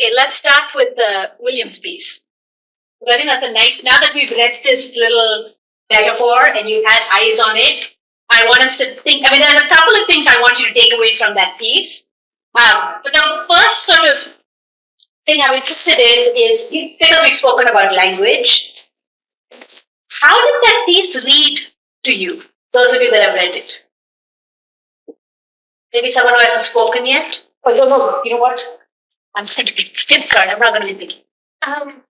Okay, let's start with the Williams piece. I think that's a nice. Now that we've read this little metaphor and you had eyes on it, I want us to think. I mean, there's a couple of things I want you to take away from that piece. But the first sort of thing I'm interested in is because we've spoken about language. How did that piece read to you? Those of you that have read it. Maybe someone who hasn't spoken yet. Oh no! You know what? I'm going to be still sorry. I'm not going to be picky. I'm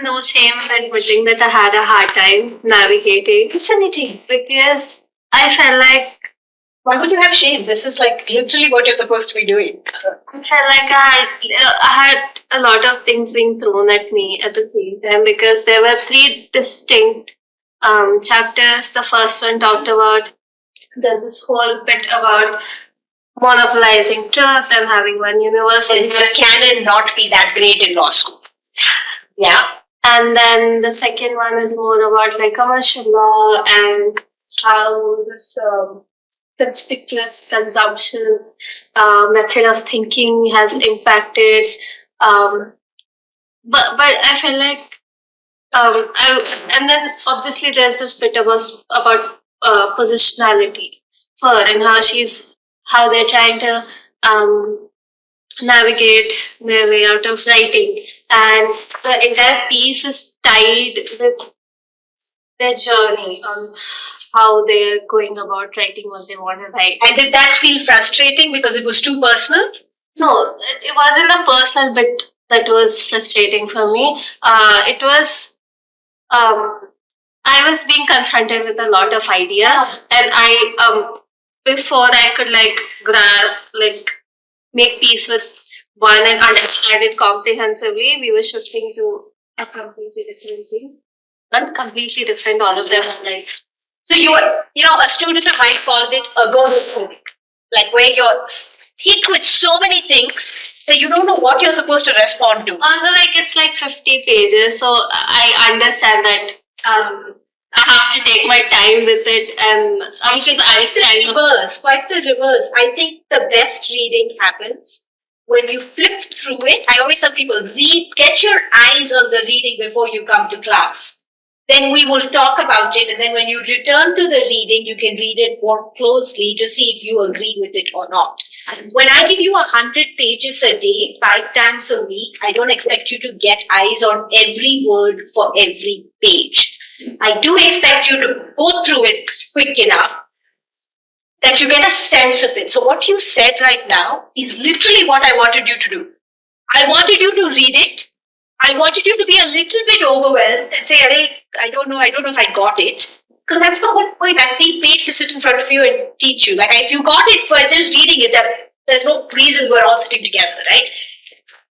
no shame in admitting that I had a hard time navigating Fascinating. because I felt like Why would you have shame? This is like literally what you're supposed to be doing. I had a lot of things being thrown at me at the same time because there were three distinct chapters. The first one talked about there's this whole bit about monopolizing truth and having one university. And canon not be that great in law school. Yeah. And then the second one is more about like commercial law and how this conspicuous consumption method of thinking has impacted. But I feel like and then obviously there's this bit about positionality for and how they're trying to navigate their way out of writing, and the entire piece is tied with their journey on how they're going about writing what they want to write. And did that feel frustrating because it was too personal? No, it wasn't a personal bit that was frustrating for me. It was I was being confronted with a lot of ideas, and I before I could make peace with one and understand it comprehensively, we were shifting to a completely different thing. Not completely different, all of them are like. So a student of mine called it agoraphobic. Like where you're hit with so many things that you don't know what you're supposed to respond to. Also, it's like 50 pages, so I understand that I have to take my time with it, and quite the reverse. I think the best reading happens when you flip through it. I always tell people, get your eyes on the reading before you come to class. Then we will talk about it, and then when you return to the reading, you can read it more closely to see if you agree with it or not. When I give you 100 pages a day, 5 times a week, I don't expect you to get eyes on every word for every page. I do expect you to go through it quick enough that you get a sense of it. So what you said right now is literally what I wanted you to do. I wanted you to read it. I wanted you to be a little bit overwhelmed and say, I don't know if I got it. Because that's the whole point. I'm being paid to sit in front of you and teach you. Like, if you got it for just reading it, there's no reason we're all sitting together, right?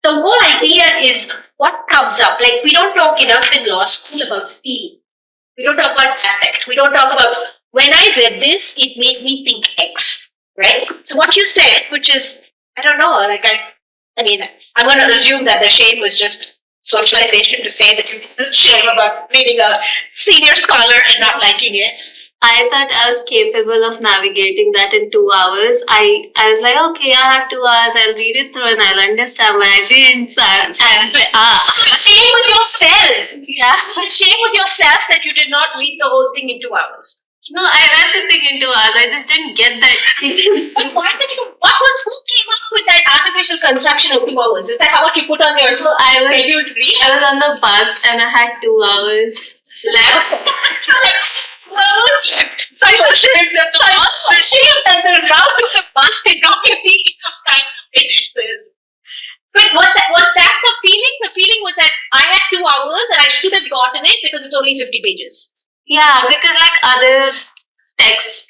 The whole idea is what comes up. Like, we don't talk enough in law school about feeling. We don't talk about affect. We don't talk about, when I read this, it made me think X, right? So what you said, which is, I don't know, I'm going to assume that the shame was just socialization to say that you feel shame about reading a senior scholar and not liking it. I thought I was capable of navigating that in 2 hours. I was like, okay, I have 2 hours, I'll read it through and I'll understand, but I didn't. So shame with yourself. Yeah. Shame with yourself that you did not read the whole thing in 2 hours. No, I read the thing in 2 hours. I just didn't get that. But who came up with that artificial construction of 2 hours? Is that how much you put on your schedule to read? I was on the bus and I had 2 hours left. So I was ashamed that the route of the bus did not give me enough time to finish this. But was that the feeling? The feeling was that I had 2 hours and I should have gotten it because it's only 50 pages. Yeah, because other texts,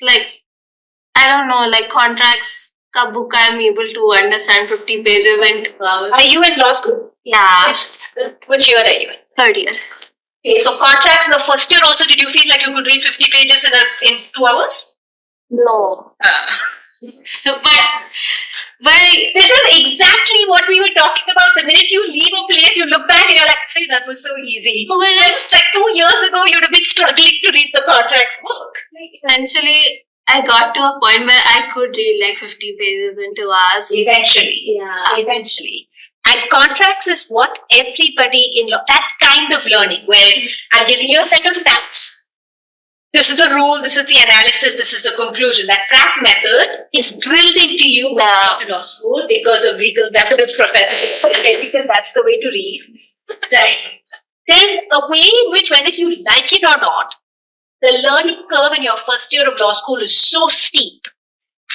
I don't know, contracts ka book I'm able to understand 50 pages in 2 hours. Are you in law school? Yeah. Which year are you in? Third year. Okay, so contracts in the first year also, did you feel like you could read 50 pages in 2 hours? No. But this is exactly what we were talking about. The minute you leave a place, you look back and you're like, hey, that was so easy. Well, it's like 2 years ago, you'd have been struggling to read the contracts book. Eventually, I got to a point where I could read 50 pages in 2 hours. Eventually. Yeah. Eventually. And contracts is what everybody in that kind of learning, where I'm giving you a set of facts. This is the rule, this is the analysis, this is the conclusion. That track method is drilled into you when you get to law school because of legal methods professor. Because that's the way to read. Right? There's a way in which, whether you like it or not, the learning curve in your first year of law school is so steep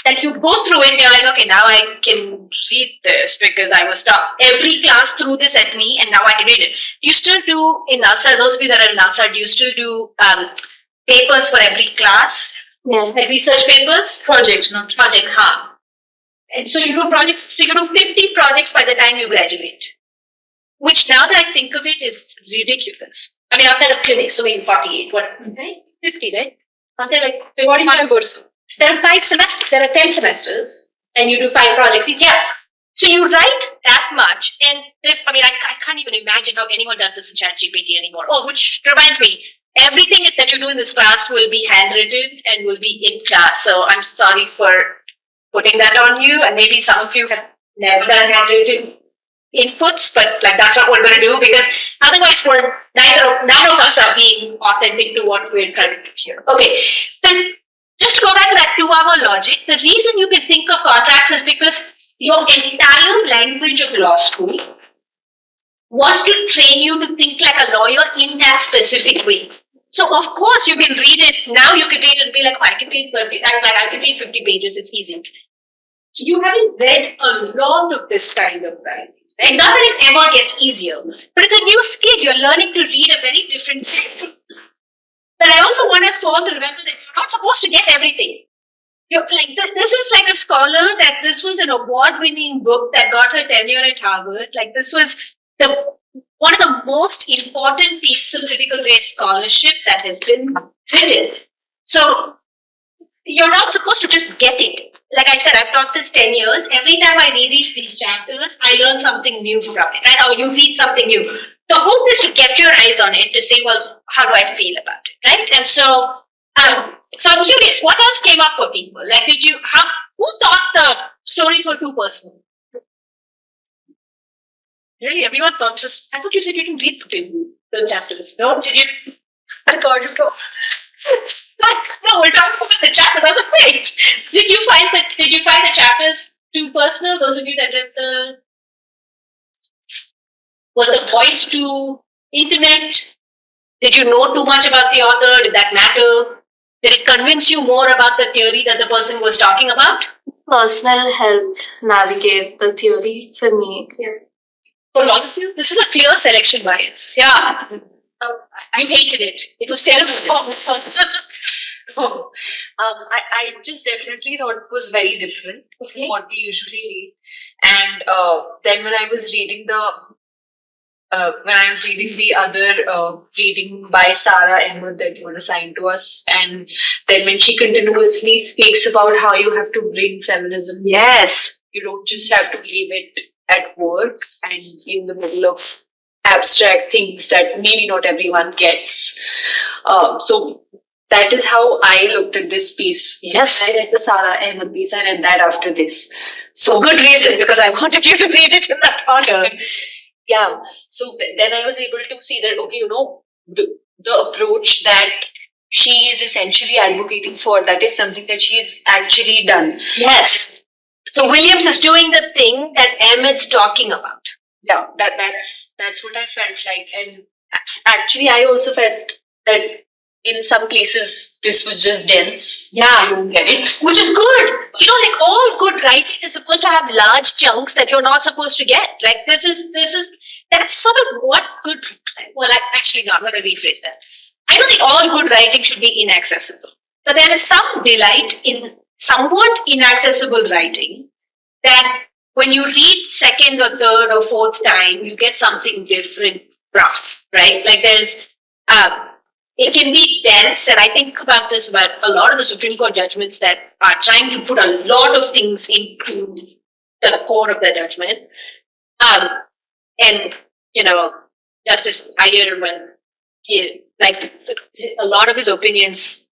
that you go through it and you're like, okay, now I can read this because I was taught every class threw this at me and now I can read it. Do you still do in Nalsar, those of you that are in Nalsar, do you still do papers for every class? Yeah. Like research papers? Projects, not Projects, huh? And so you do projects, so you do 50 projects by the time you graduate. Which now that I think of it is ridiculous. I mean, outside of clinics, so maybe 48, what, right? 50, right? Aren't there like 45 or so. there are 5 semesters, there are 10 semesters, and you do 5 projects each. Yeah. So you write that much, and I can't even imagine how anyone does this in ChatGPT anymore. Oh, which reminds me, everything that you do in this class will be handwritten and will be in class. So I'm sorry for putting that on you, and maybe some of you have never done handwritten inputs, but like that's what we're going to do because otherwise none of us are being authentic to what we're trying to do here. Okay, then just to go back to that 2-hour logic, the reason you can think of contracts is because your entire language of law school was to train you to think like a lawyer in that specific way. So of course you can read it now. You can read it and be like, oh, I can read 30. I can read 50 pages. It's easy. So you haven't read a lot of this kind of writing. Right? Not that it ever gets easier, but it's a new skill. You're learning to read a very different skill. But I also want us to all to remember that you're not supposed to get everything. You're like this is like a scholar that this was an award-winning book that got her tenure at Harvard. Like this was one of the most important pieces of critical race scholarship that has been written. So you're not supposed to just get it. Like I said, I've taught this 10 years. Every time I reread these chapters, I learn something new from it, right? Or you read something new. The hope is to get your eyes on it to say, well, how do I feel about it, right? And so I'm curious, what else came up for people? Like, who thought the stories were too personal? Really, everyone thought this. I thought you said you didn't read the chapters. No, did you? I thought you told. No, we're talking about the chapters. I was like, wait, did you find the chapters too personal? Those of you that read was the voice too intimate? Did you know too much about the author? Did that matter? Did it convince you more about the theory that the person was talking about? Personal help navigate the theory for me. Yeah. For a lot of you, this is a clear selection bias. Yeah. You hated it. It was terrible. I just definitely thought it was very different from what we usually read. And then when I was reading the other reading by Sarah Ahmed that was assigned to us, and then when she continuously speaks about how you have to bring feminism, Yes. you don't just have to leave it at work and in the middle of abstract things that maybe not everyone gets. So that is how I looked at this piece. So Yes. I read the Sarah Ahmed piece. I read that after this. So good reason, because I wanted you to read it in that order. Yeah. So then I was able to see that, okay, the approach that she is essentially advocating for, that is something that she's actually done. Yes. So Williams is doing the thing that Ahmed's talking about. Yeah, that's what I felt like. And actually, I also felt that in some places this was just dense. Yeah. I don't get it. Which is good. Like all good writing is supposed to have large chunks that you're not supposed to get. Like that's sort of what good, actually no, I'm going to rephrase that. I don't think all good writing should be inaccessible. But there is some delight in somewhat inaccessible writing that when you read second or third or fourth time, you get something different from, right? Like it can be dense, and I think about this about a lot of the Supreme Court judgments that are trying to put a lot of things into the core of the judgment. And Justice Iyer, when a lot of his opinions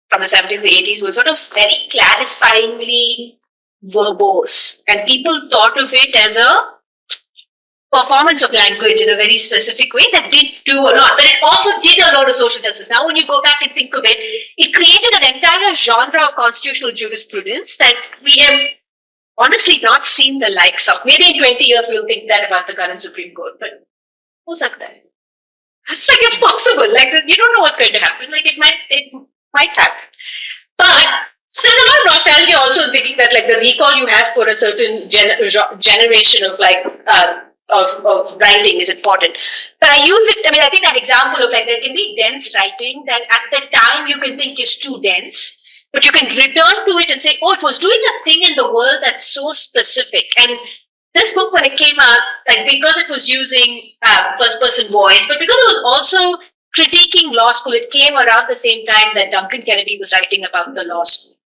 from the 70s and the 80s were sort of very clarifyingly verbose, and people thought of it as performance of language in a very specific way that did do a lot, but it also did a lot of social justice. Now, when you go back and think of it, it created an entire genre of constitutional jurisprudence that we have honestly not seen the likes of. Maybe in 20 years we'll think that about the current Supreme Court, but who's up there? It's like it's possible. Like you don't know what's going to happen. Like it might happen. But there's a lot of nostalgia also thinking that like the recall you have for a certain generation of like of writing is important. But I use it. I mean, I think that example of like there can be dense writing that at the time you can think is too dense, but you can return to it and say, oh, it was doing a thing in the world that's so specific. And this book, when it came out, like because it was using first-person voice, but because it was also critiquing law school, it came around the same time that Duncan Kennedy was writing about the law school.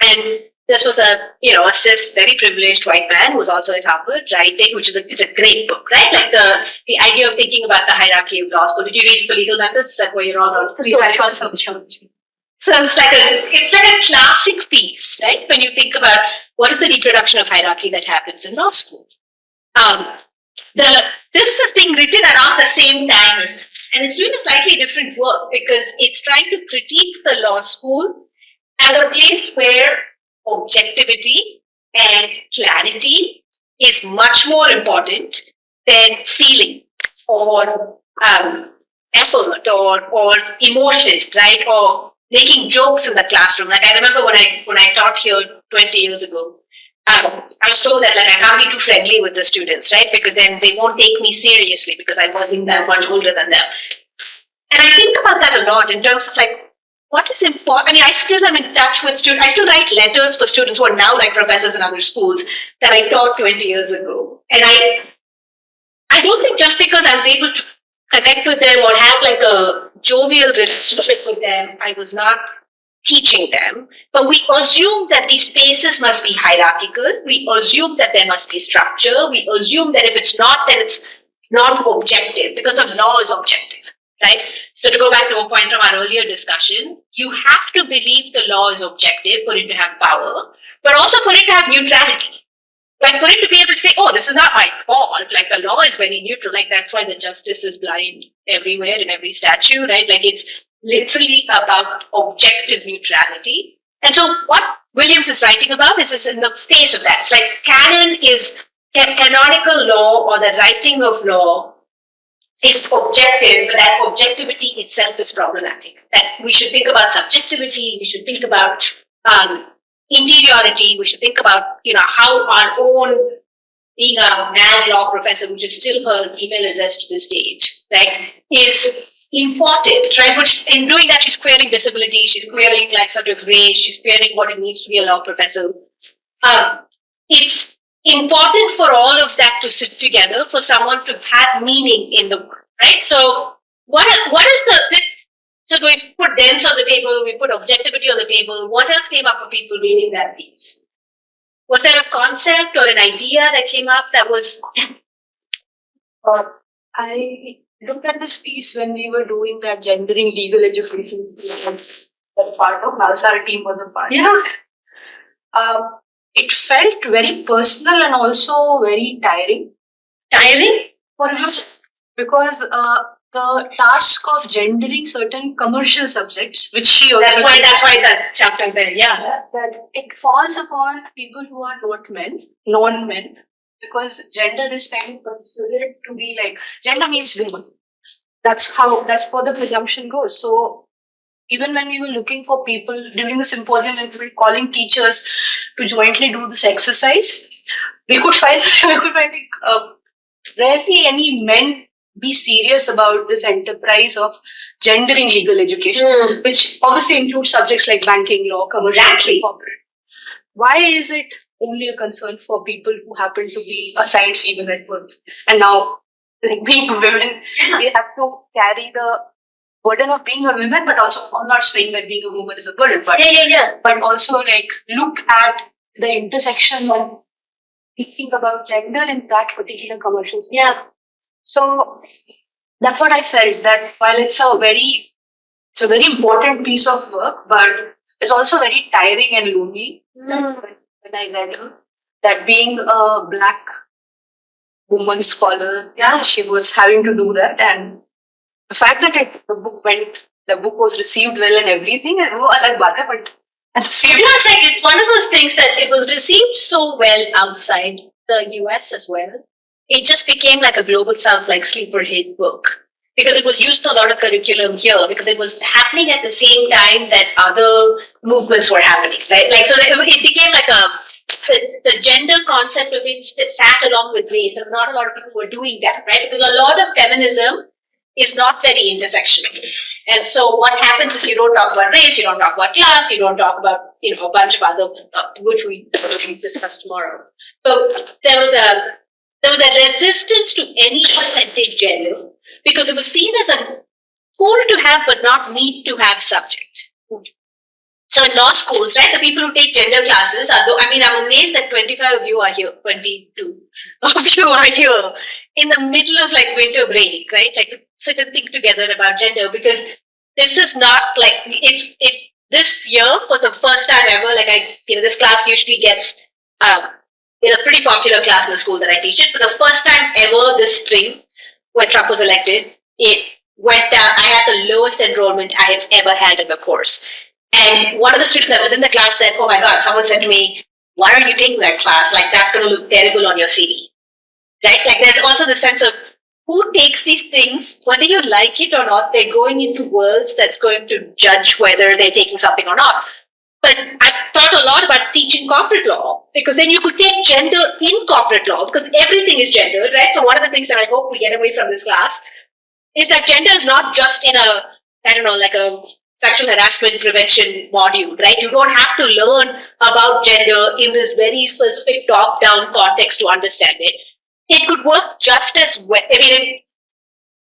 And this was a cis, very privileged white man who was also at Harvard writing, which is it's a great book, right? Like the idea of thinking about the hierarchy of law school. Did you read it for legal methods? Is that where you're all on? So it's like a classic piece, right? When you think about what is the reproduction of hierarchy that happens in law school. This is being written around the same time as, and it's doing a slightly different work because it's trying to critique the law school as a place where objectivity and clarity is much more important than feeling or effort or emotion, right? Or making jokes in the classroom. Like I remember when I taught here 20 years ago, I was told that like I can't be too friendly with the students, right? Because then they won't take me seriously because I wasn't that much older than them. And I think about that a lot in terms of like what is important. I mean, I still am in touch with students. I still write letters for students who are now like professors in other schools that I taught 20 years ago. And I don't think just because I was able to connect with them or have like a jovial relationship with them, I was not teaching them. But we assume that these spaces must be hierarchical. We assume that there must be structure. We assume that if it's not, then it's not objective because the law is objective. Right? So to go back to a point from our earlier discussion, you have to believe the law is objective for it to have power, but also for it to have neutrality. Like for it to be able to say, oh, this is not my fault. Like the law is very neutral. Like that's why the justice is blind everywhere in every statute, right? Like it's literally about objective neutrality. And so what Williams is writing about is in the face of that. It's like canon is canonical law or the writing of law is objective, but that objectivity itself is problematic. That we should think about subjectivity, we should think about interiority, we should think about, how our own, being a mad law professor, which is still her email address to this date, right, is important, right? Which in doing that, she's querying disability, she's querying like sort of race, she's querying what it means to be a law professor. It's important for all of that to sit together for someone to have meaning in the work, right? So what is so we put dense on the table, we put objectivity on the table. What else came up for people reading that piece? Was there a concept or an idea that came up that was? I looked at this piece when we were doing that gendering legal education that part of Nalsar team was a part. Yeah. It felt very personal and also very tiring. Tiring? For us, because the task of gendering certain commercial subjects, which she also That's why that chapter is there, yeah. that it falls upon people who are not men, non-men, because gender is kind of considered to be like gender means women. That's where the presumption goes. So even when we were looking for people during the symposium and we were calling teachers to jointly do this exercise, we could find rarely any men be serious about this enterprise of gendering legal education, which obviously includes subjects like banking law, commercial Exactly. law, corporate. Why is it only a concern for people who happen to be assigned female at birth? And now, like being women, they have to carry the burden of being a woman, but also, I'm not saying that being a woman is a burden, but but also like look at the intersection of thinking about gender in that particular commercial space. Yeah. So that's what I felt, that while it's a very important piece of work, but it's also very tiring and lonely. When I read her, that being a black woman scholar. Yeah, she was having to do that, and the fact that the book was received well and everything, and वो अलग बात है, but at the same You know, it's one of those things that it was received so well outside the US as well. It just became like a global south, like sleeper hit book. Because it was used to a lot of curriculum here, because it was happening at the same time that other movements were happening, right? Like, so it became like the gender concept of it sat along with race, and not a lot of people were doing that, right? Because a lot of feminism is not very intersectional. And so what happens is you don't talk about race, you don't talk about class, you don't talk about, a bunch of other, which we discuss tomorrow. But there was a resistance to any authentic gender, because it was seen as a cool to have but not need to have subject. So in law schools, right, the people who take gender classes I'm amazed that 25 of you are here, 22 of you are here in the middle of like winter break, right? Like to sit and think together about gender, because this is not like this year was the first time ever, like this class usually gets is a pretty popular class in the school that I teach it. For the first time ever this spring, when Trump was elected, it went down. I had the lowest enrollment I have ever had in the course. And one of the students that was in the class said, "Oh my God," someone said to me, "Why are you taking that class? Like, that's going to look terrible on your CV." Right? Like, there's also the sense of who takes these things, whether you like it or not, they're going into worlds that's going to judge whether they're taking something or not. But I thought a lot about teaching corporate law, because then you could take gender in corporate law, because everything is gendered, right? So one of the things that I hope we get away from this class is that gender is not just in like a sexual harassment prevention module, right? You don't have to learn about gender in this very specific top-down context to understand it. It could work just as well. I mean,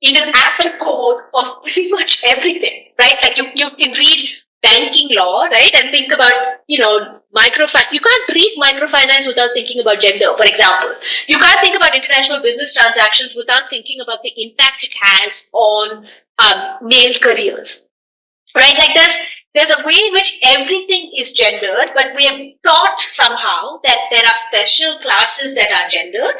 it is at the core of pretty much everything, right? Like you can read banking law, right? And think about, microfinance. You can't read microfinance without thinking about gender, for example. You can't think about international business transactions without thinking about the impact it has on male careers, right? Like there's a way in which everything is gendered, but we have taught somehow that there are special classes that are gendered.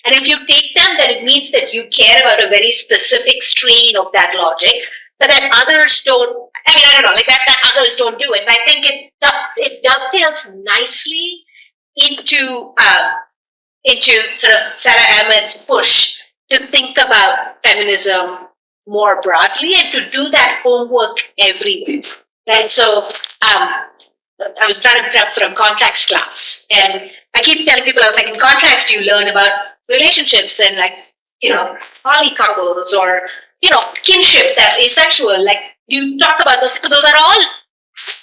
And if you take them, then it means that you care about a very specific strain of that logic, but that others don't. I mean, I don't know, like that others don't do it. And I think it dovetails nicely into sort of Sarah Ahmed's push to think about feminism more broadly and to do that homework everywhere. Right? So I was trying to prep for a contracts class, and I keep telling people, I was like, in contracts, do you learn about relationships and poly couples or kinship that's asexual? Like, do you talk about those? Because those are all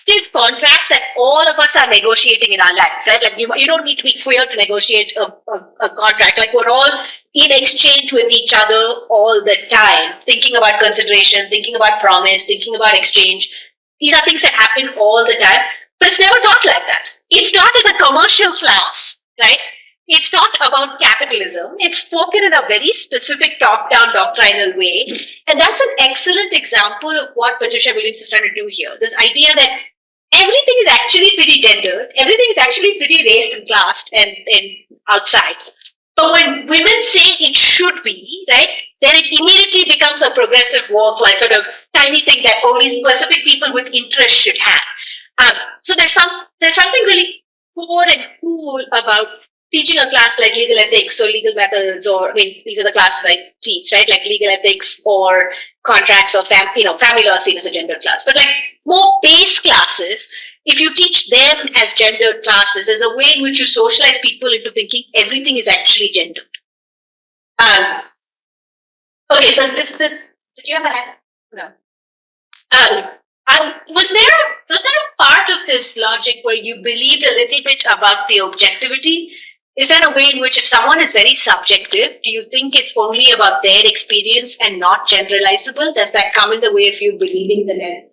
active contracts that all of us are negotiating in our life, right? Like you don't need to be queer to negotiate a contract. Like we're all in exchange with each other all the time, thinking about consideration, thinking about promise, thinking about exchange. These are things that happen all the time, but it's never taught like that. It's taught as a commercial class, right? It's not about capitalism. It's spoken in a very specific top-down doctrinal way. And that's an excellent example of what Patricia Williams is trying to do here. This idea that everything is actually pretty gendered. Everything is actually pretty race and classed and outside. But when women say it should be, right, then it immediately becomes a progressive work, like sort of tiny thing that only specific people with interest should have. So there's something really core and cool about teaching a class like legal ethics or legal methods, or these are the classes I teach, right? Like legal ethics or contracts or family law seen as a gendered class. But like more base classes, if you teach them as gendered classes, there's a way in which you socialize people into thinking everything is actually gendered. Okay, so this did you have a hand? No. Was there a part of this logic where you believed a little bit about the objectivity? Is there a way in which if someone is very subjective, do you think it's only about their experience and not generalizable? Does that come in the way of you believing the narrative?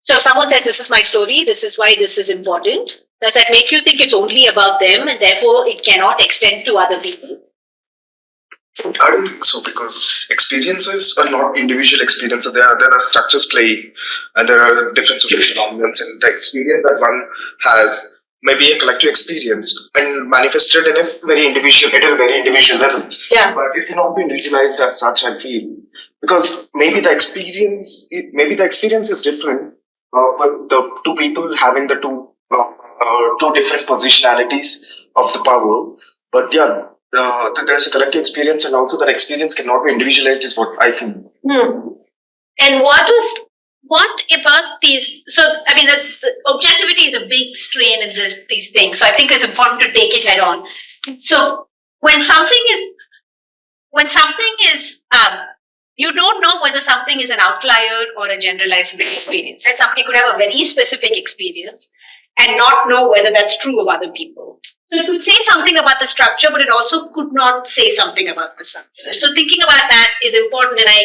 So if someone says, this is my story, this is why this is important, does that make you think it's only about them and therefore it cannot extend to other people? I don't think so, because experiences are not individual experiences. There are structures playing, and there are different social dominants, and the experience that one has maybe a collective experience and manifested in a very individual at a very individual level. Yeah. But it cannot be individualized as such, I feel, because maybe the experience is different for the two people having the two different positionalities of the power. But yeah, there's a collective experience, and also that experience cannot be individualized, is what I feel. And what about these? So, I mean, the objectivity is a big strain in these things. So, I think it's important to take it head on. So, when something is, you don't know whether something is an outlier or a generalized experience. Right? Somebody could have a very specific experience and not know whether that's true of other people. So, it could say something about the structure, but it also could not say something about the structure. So, thinking about that is important, and I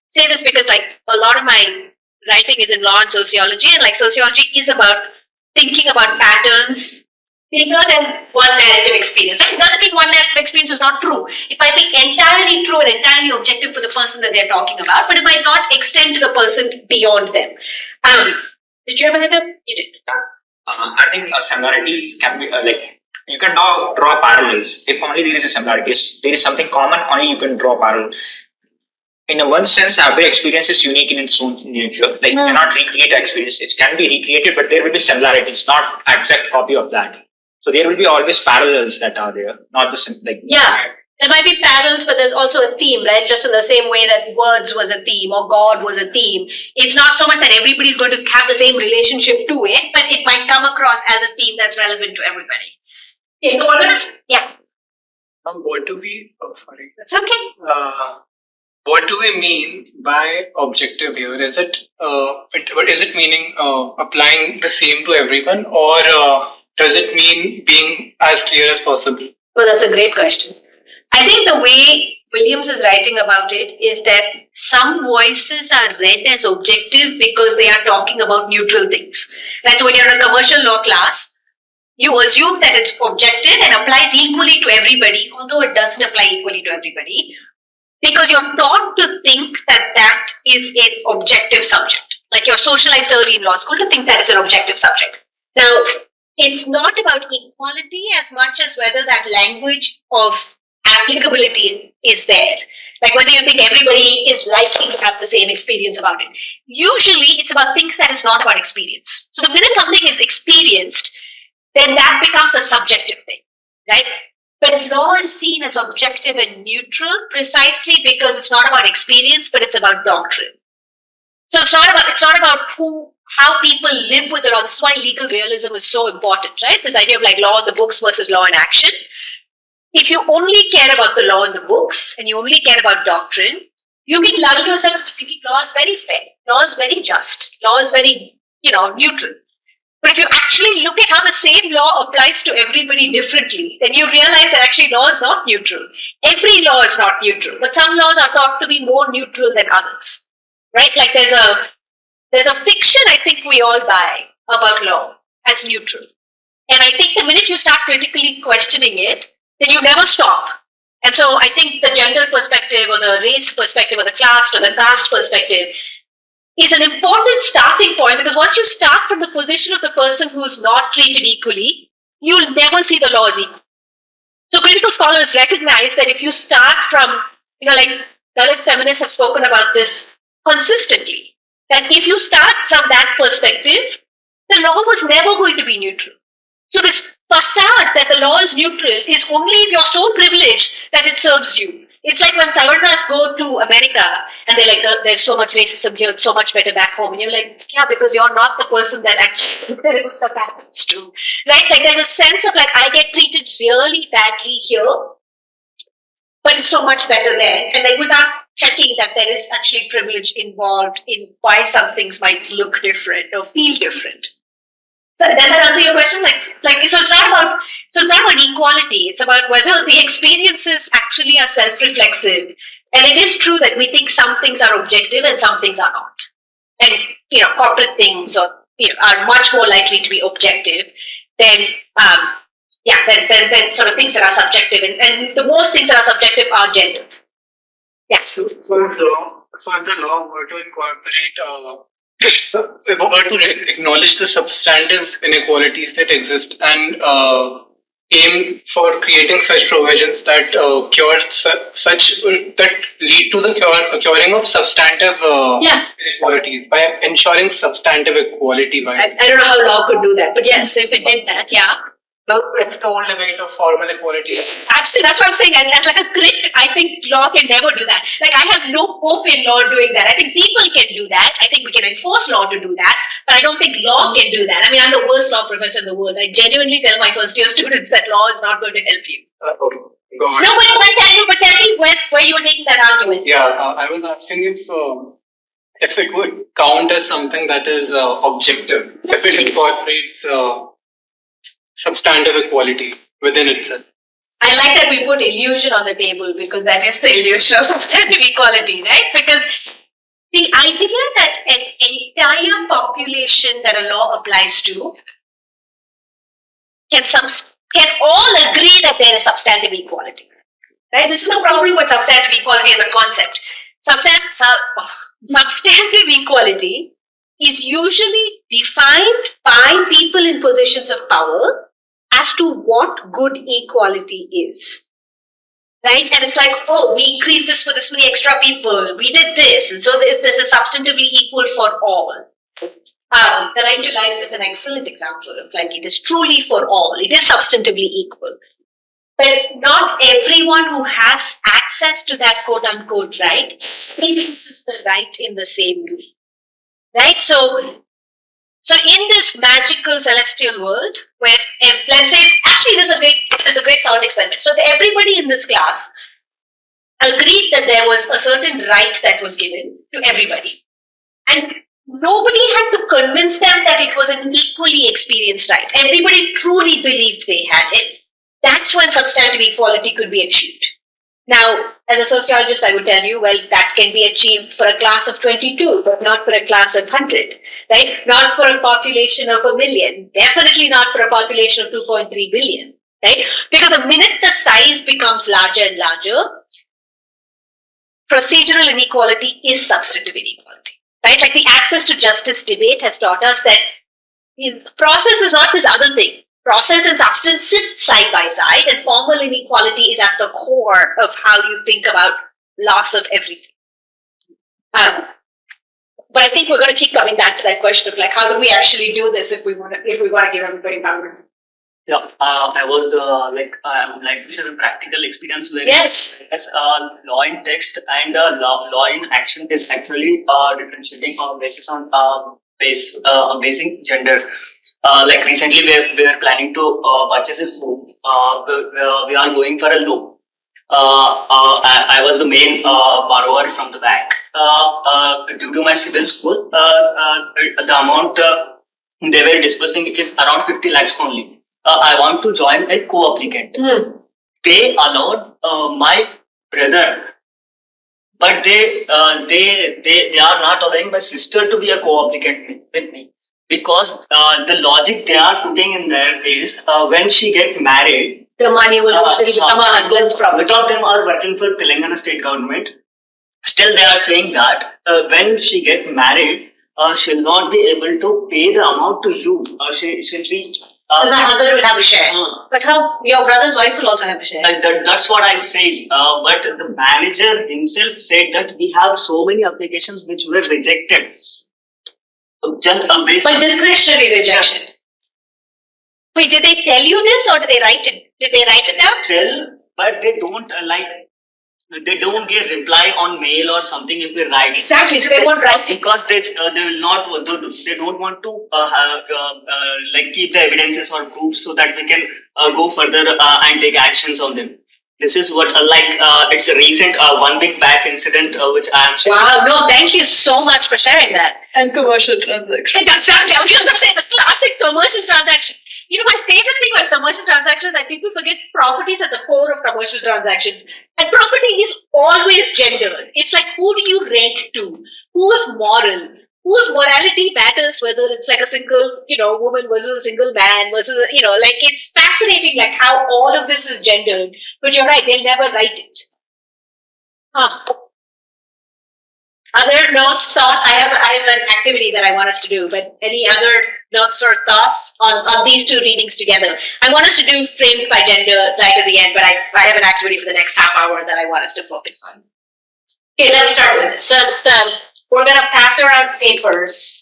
say this because like a lot of my writing is in law and sociology, and like sociology is about thinking about patterns bigger than one narrative experience. It doesn't mean one narrative experience is not true. It might be entirely true and entirely objective for the person that they're talking about, but it might not extend to the person beyond them. Did you ever have that? You did. I think similarities can be you can draw parallels. If only there is a similarity, if there is something common, only you can draw parallel. In a one sense, every experience is unique in its own nature. Like you cannot recreate experience. It can be recreated, but there will be similarities, not exact copy of that. So there will be always parallels that are there, not the same. Yeah. There might be parallels, but there's also a theme, right? Just in the same way that words was a theme or God was a theme. It's not so much that everybody's going to have the same relationship to it, but it might come across as a theme that's relevant to everybody. Okay, so we're gonna, yeah. What do we? Oh, sorry. That's okay. What do we mean by objective here? Is it meaning applying the same to everyone, or does it mean being as clear as possible? Well, that's a great question. I think the way Williams is writing about it is that some voices are read as objective because they are talking about neutral things. That's when you're in a commercial law class, you assume that it's objective and applies equally to everybody, although it doesn't apply equally to everybody, because you're taught to think that that is an objective subject. Like you're socialized early in law school to think that it's an objective subject. Now, it's not about equality as much as whether that language of applicability is there. Like whether you think everybody is likely to have the same experience about it. Usually, it's about things that is not about experience. So the minute something is experienced, then that becomes a subjective thing, right? But law is seen as objective and neutral precisely because it's not about experience, but it's about doctrine. So it's not about how people live with the law. This is why legal realism is so important, right? This idea of like law in the books versus law in action. If you only care about the law in the books and you only care about doctrine, you can lull yourself into thinking law is very fair, law is very just, law is very, neutral. But if you actually look at how the same law applies to everybody differently, then you realize that actually law is not neutral. Every law is not neutral, but some laws are thought to be more neutral than others, right? Like there's a fiction I think we all buy about law as neutral. And I think the minute you start critically questioning it, then you never stop. And so I think the gender perspective or the race perspective or the class or the caste perspective is an important starting point, because once you start from the position of the person who's not treated equally, you'll never see the law as equal. So critical scholars recognize that if you start from, like Dalit feminists have spoken about this consistently, that if you start from that perspective, the law was never going to be neutral. So this facade that the law is neutral is only if you're so privileged that it serves you. It's like when Savarnas go to America and they're like, there's so much racism here, it's so much better back home. And you're like, yeah, because you're not the person that actually terrible stuff happens to. Right? Like there's a sense of like, I get treated really badly here, but it's so much better there. And like without checking that there is actually privilege involved in why some things might look different or feel different. So does that answer your question? So it's not about equality. It's about whether the experiences actually are self-reflexive. And it is true that we think some things are objective and some things are not. And corporate things are much more likely to be objective than than sort of things that are subjective. And the most things that are subjective are gender. Yeah. So if the law were to incorporate So, if we were to acknowledge the substantive inequalities that exist and aim for creating such provisions that cure such that lead to the curing of substantive Yeah. inequalities by ensuring substantive equality by I don't know how law could do that, but yes, if it did that, yeah. it's the old debate of formal equality. Absolutely, that's what I'm saying. And as like a grit, I think law can never do that. Like I have no hope in law doing that. I think people can do that. I think we can enforce law to do that, but I don't think law can do that. I mean, I'm the worst law professor in the world. I genuinely tell my first year students that law is not going to help you. Okay, go on. No, but tell me where you were taking that argument. Yeah, I was asking if it would count as something that is objective, if it incorporates substantive equality within itself. I like that we put illusion on the table because that is the illusion of substantive equality, right? Because the idea that an entire population that a law applies to can all agree that there is substantive equality, right? This is the problem with substantive equality as a concept. Substantive equality is usually defined by people in positions of power as to what good equality is. Right? And it's like, oh, we increased this for this many extra people, we did this, and so this is substantively equal for all. The right to life is an excellent example of like it is truly for all, it is substantively equal. But not everyone who has access to that quote unquote right experiences the right in the same way. Right? So in this magical celestial world, where let's say actually this is a great thought experiment. So if everybody in this class agreed that there was a certain right that was given to everybody, and nobody had to convince them that it was an equally experienced right. Everybody truly believed they had it. That's when substantive equality could be achieved. Now, as a sociologist, I would tell you, well, that can be achieved for a class of 22, but not for a class of 100, right? Not for a population of 1 million, definitely not for a population of 2.3 billion, right? Because the minute the size becomes larger and larger, procedural inequality is substantive inequality, right? Like the access to justice debate has taught us that process is not this other thing. Process and substance sit side by side, and formal inequality is at the core of how you think about loss of everything. But I think we're going to keep coming back to that question of like, how do we actually do this if we want to give everybody power? Yeah, I was like this is a practical experience where Yes. law in text and law in action is actually differentiating on basis on basing gender. Like recently, we were planning to purchase a home. We are going for a loan. I was the main borrower from the bank. Due to my civil score, the amount they were disbursing is around 50 lakhs only. I want to join a co-applicant. They allowed my brother, but they are not allowing my sister to be a co-applicant with me. Because the logic they are putting in there is when she get married, The money will become a husband's property. both of them are working for Telangana state government. Still, they are saying that when she get married, she'll not be able to pay the amount to you. She'll be. Because her husband will have a share. But your brother's wife will also have a share. That's what I say. But the manager himself said that we have so many applications which were rejected. Just based But discretionary rejection. Wait, did they tell you this or did they write it? Did they write it down? tell, but they don't they don't get reply on mail or something if we write. Exactly, so they won't write it. Because they will not they don't want to like keep the evidences or proofs so that we can go further and take actions on them. This is what it's a recent 1 week back incident which I am sharing. Wow, no, thank you so much for sharing that. And commercial transactions. Exactly, I was just going to say the classic commercial transaction. You know, my favorite thing about commercial transactions is that people forget property is at the core of commercial transactions. And property is always gendered. It's like, who do you rent to? Who is moral? Whose morality matters, whether it's like a single, woman versus a single man versus, like it's fascinating, like how all of this is gendered. But you're right, they'll never write it. Huh. Other notes, thoughts? I have an activity that I want us to do, but any other notes or thoughts on these two readings together? I want us to do framed by gender right at the end, but I have an activity for the next half hour that I want us to focus on. Okay, let's start with this. So we're gonna pass around papers.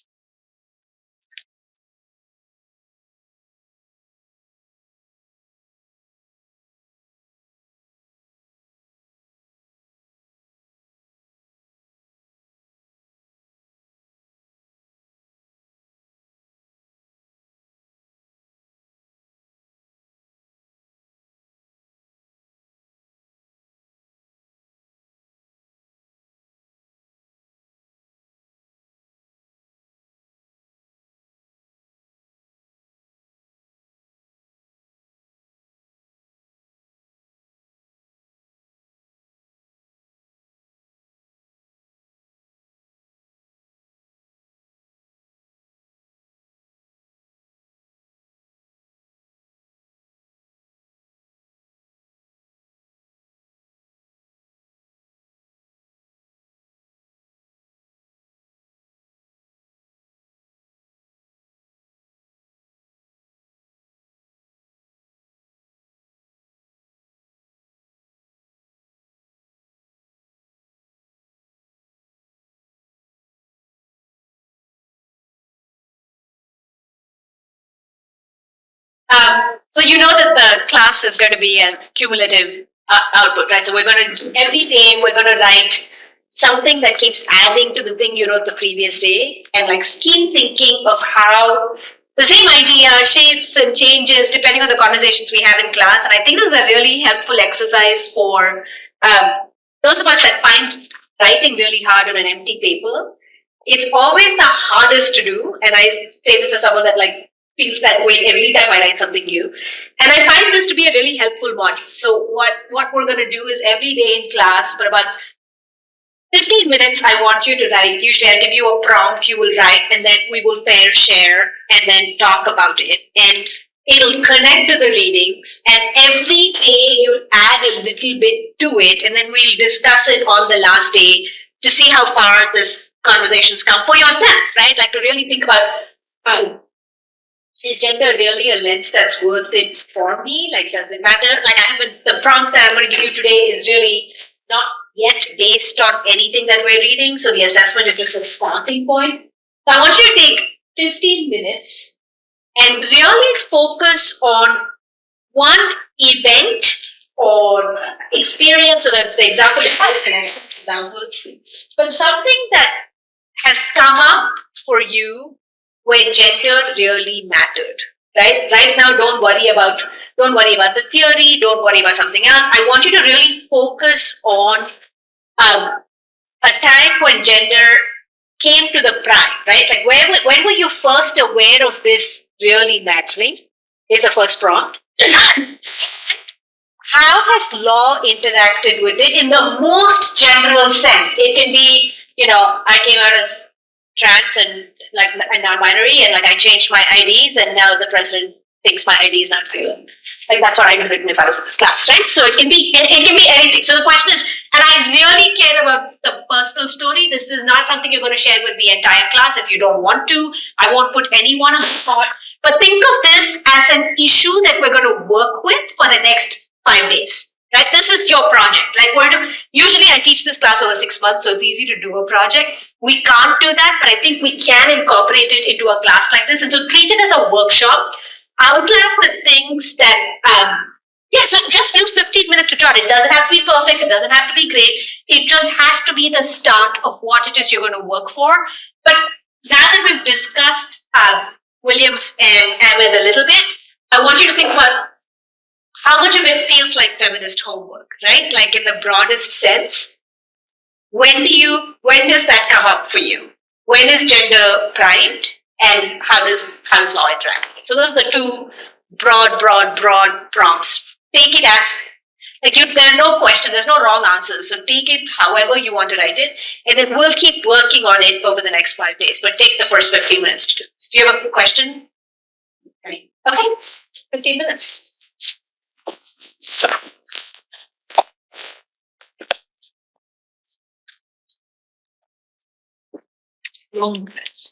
So you know that the class is going to be a cumulative output, right? So we're going to every day we're going to write something that keeps adding to the thing you wrote the previous day, and like keep thinking of how the same idea shapes and changes depending on the conversations we have in class. And I think this is a really helpful exercise for those of us that find writing really hard on an empty paper. It's always the hardest to do, and I say this as someone that like feels that way every time I write something new. And I find this to be a really helpful module. So what we're going to do is every day in class for about 15 minutes, I want you to write. Usually I'll give you a prompt, you will write, and then we will pair share and then talk about it. And it'll connect to the readings, and every day you'll add a little bit to it, and then we'll discuss it on the last day to see how far this conversations come for yourself, right? Like to really think about is gender really a lens that's worth it for me? Like, does it matter? Like, the prompt that I'm going to give you today is really not yet based on anything that we're reading. So the assessment is just a starting point. So I want you to take 15 minutes and really focus on one event or experience, or the example is an example, but something that has come up for you where gender really mattered. Right now, don't worry about the theory. Don't worry about something else. I want you to really focus on a time when gender came to the prime. Right, like when were you first aware of this really mattering? Is the first prompt. How has law interacted with it in the most general sense? It can be, I came out as trans and like a non-binary, and like I changed my IDs, and now the president thinks my ID is not real. Like that's what I would have written if I was in this class, right? So it can be anything. So the question is, and I really care about the personal story. This is not something you're going to share with the entire class if you don't want to. I won't put anyone on the spot. But think of this as an issue that we're going to work with for the next 5 days. Right? This is your project. Like usually I teach this class over 6 months, so it's easy to do a project. We can't do that, but I think we can incorporate it into a class like this. And so treat it as a workshop. Outline the things that, so just use 15 minutes to jot. It doesn't have to be perfect. It doesn't have to be great. It just has to be the start of what it is you're going to work for. But now that we've discussed Williams and Ahmed a little bit, I want you to think about how much of it feels like feminist homework, right? Like in the broadest sense. When does that come up for you? When is gender primed, and how does law interact? So those are the two broad prompts. Take it as there are no questions, there's no wrong answers. So take it however you want to write it, and then we'll keep working on it over the next 5 days. But take the first 15 minutes to do this. Do you have a question? Okay, 15 minutes. Long breaths.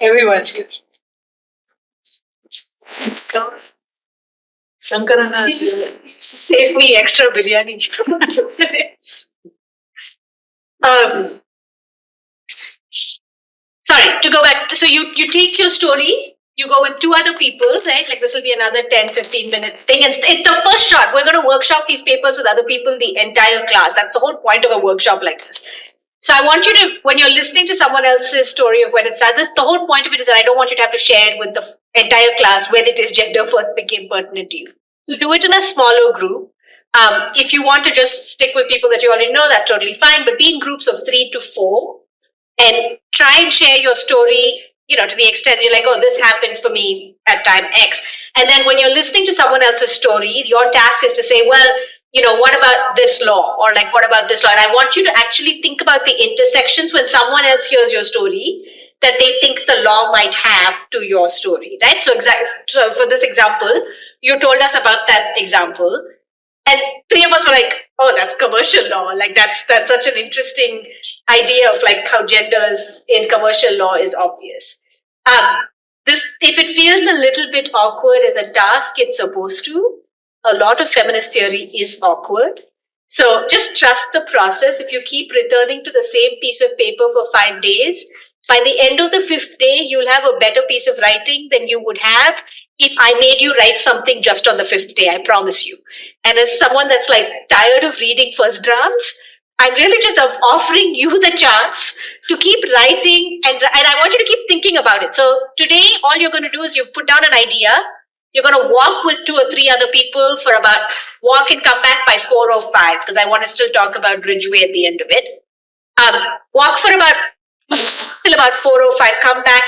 Everyone's here. Shankarana is here. Save me extra biryani. um, sorry, to go back. So you take your story, you go with two other people, right? Like this will be another 10-15 minute thing. And it's the first shot. We're going to workshop these papers with other people the entire class. That's the whole point of a workshop like this. So I want you to, when you're listening to someone else's story of when it started, the whole point of it is that I don't want you to have to share it with the entire class when it is gender first became pertinent to you. So do it in a smaller group. If you want to just stick with people that you already know, that's totally fine. But be in groups of 3 to 4 and try and share your story, to the extent you're like, oh, this happened for me at time X. And then when you're listening to someone else's story, your task is to say, well, what about this law? Or like, what about this law? And I want you to actually think about the intersections when someone else hears your story that they think the law might have to your story, right? So for this example, you told us about that example. And three of us were like, oh, that's commercial law. Like that's such an interesting idea of like how genders in commercial law is obvious. This, if it feels a little bit awkward as a task, it's supposed to. A lot of feminist theory is awkward. So just trust the process. If you keep returning to the same piece of paper for 5 days, by the end of the 5th day, you'll have a better piece of writing than you would have if I made you write something just on the 5th day, I promise you. And as someone that's like tired of reading first drafts, I'm really just offering you the chance to keep writing and I want you to keep thinking about it. So today, all you're going to do is you put down an idea. You're going to walk with 2 or 3 other people for walk and come back by 4 or 5 because I want to still talk about Ridgeway at the end of it. Walk for till about 4 or 5, come back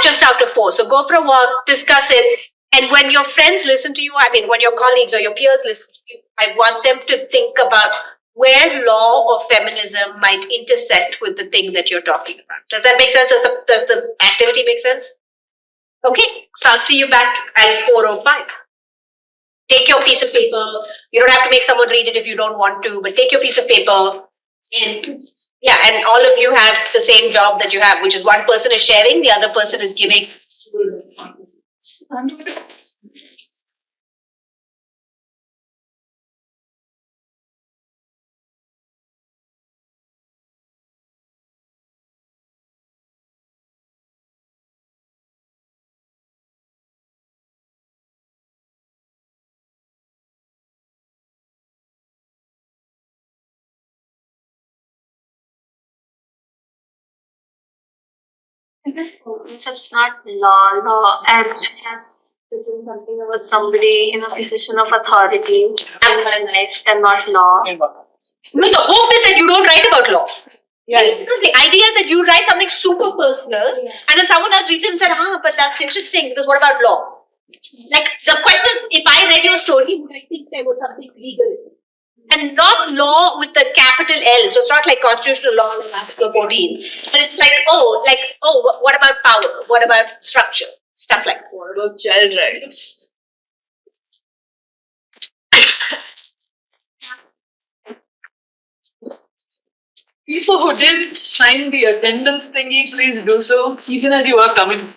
just after 4. So go for a walk, discuss it. And when your friends listen to you, when your colleagues or your peers listen to you, I want them to think about where law or feminism might intersect with the thing that you're talking about. Does that make sense? Does the activity make sense? Okay, so I'll see you back at 4 or 5. Take your piece of paper. You don't have to make someone read it if you don't want to, but take your piece of paper and and all of you have the same job that you have, which is one person is sharing, the other person is giving. It's not law, and yes, this is something about somebody in a position of authority in my life and not law. No, the hope is that you don't write about law. Yeah. The idea is that you write something super personal and then someone else reads it and said, but that's interesting because what about law? Like the question is, if I read your story, would I think there was something legal? And not law with the capital L. So it's not like constitutional law like Article 14. But it's like, what about power? What about structure? Stuff like that. What about child rights? People who didn't sign the attendance thingy, please do so, even as you are coming.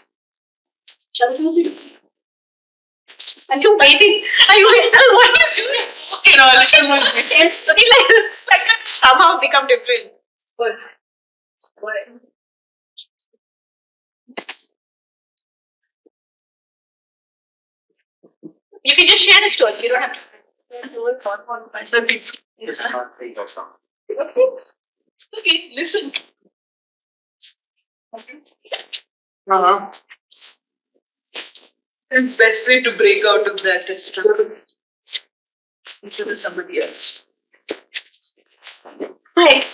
Are you waiting? Are you waiting? What are you doing? Listen, It's looking like this. I could somehow become different. What? You can just share the story. You don't have to. That's what people. Okay, listen. And best way to break out of that is to consider somebody else. Hi.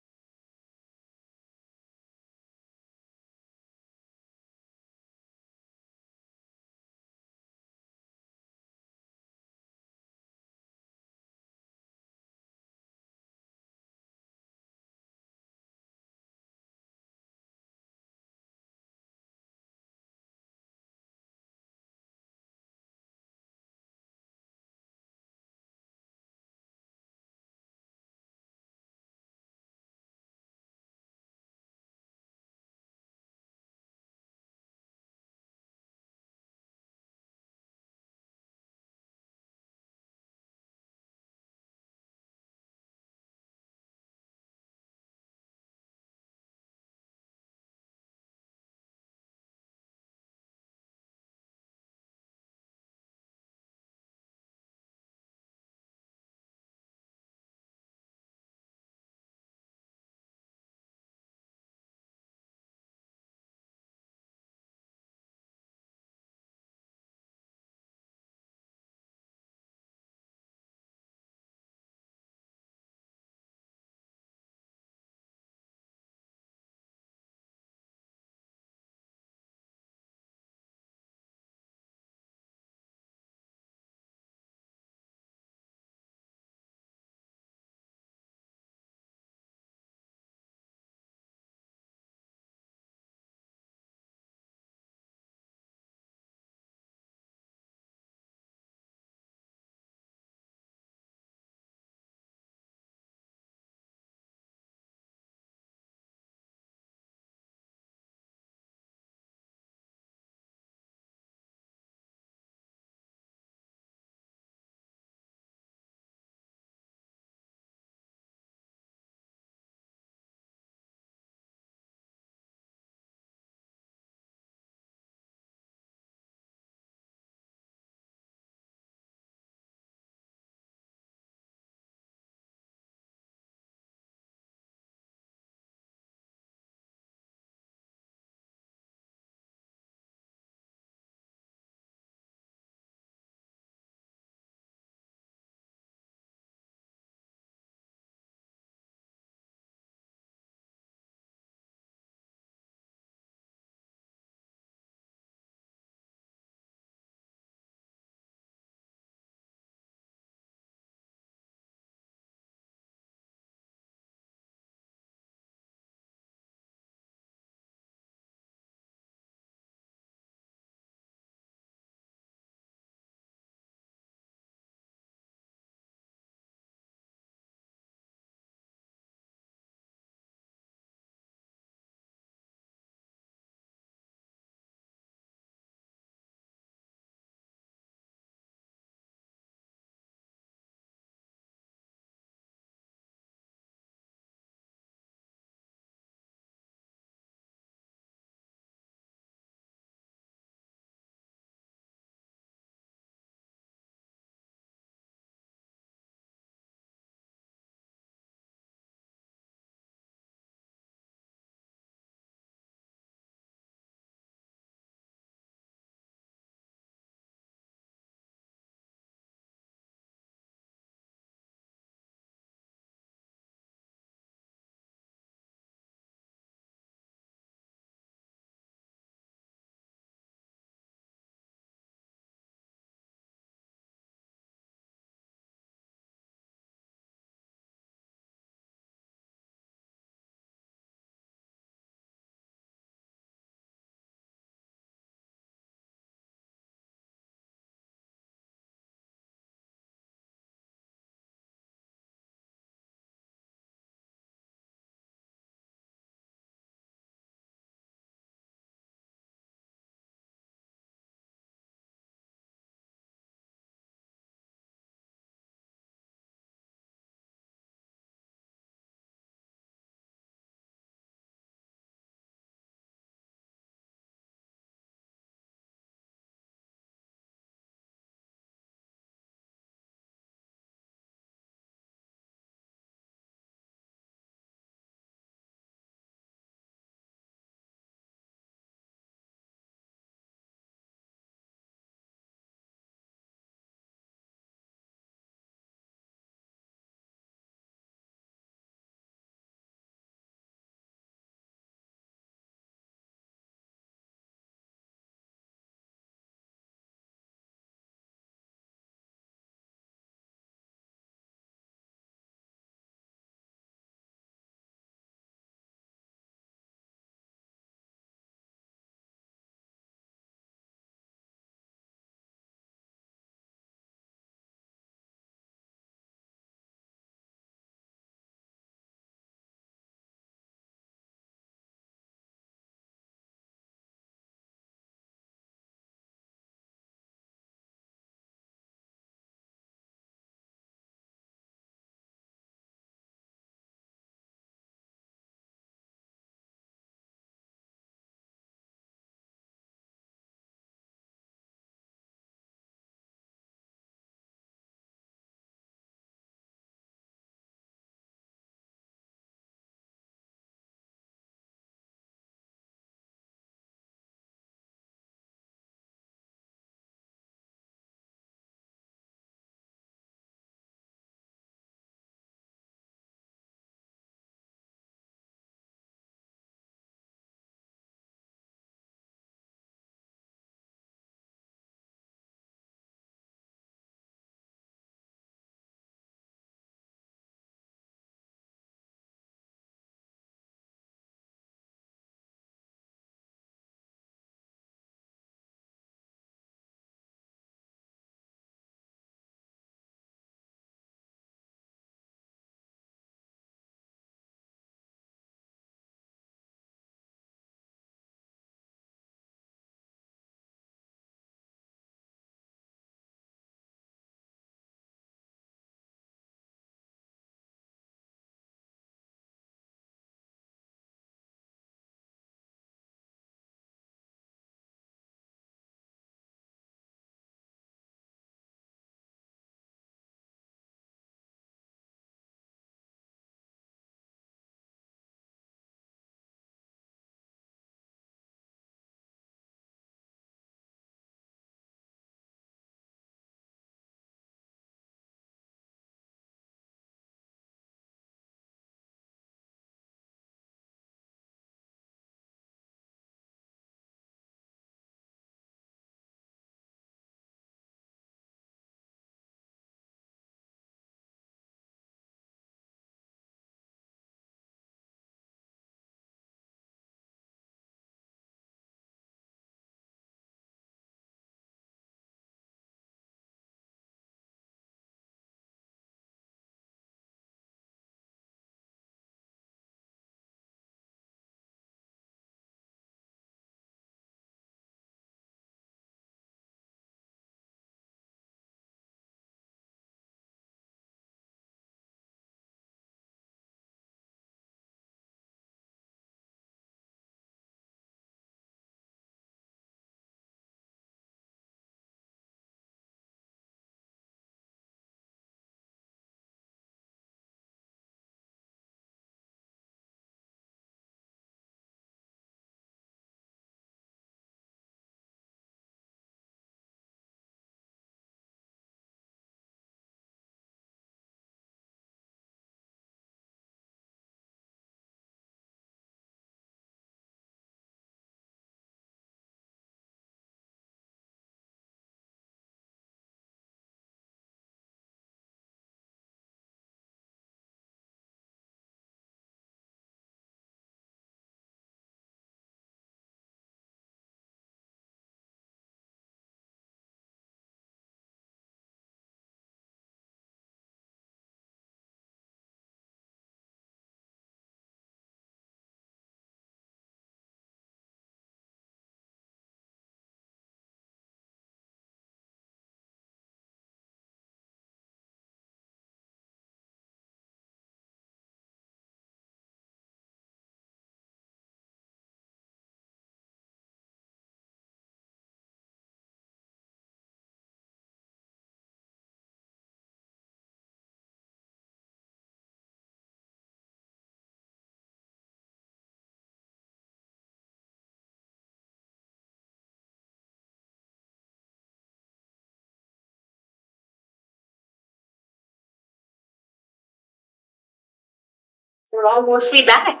We're all mostly back.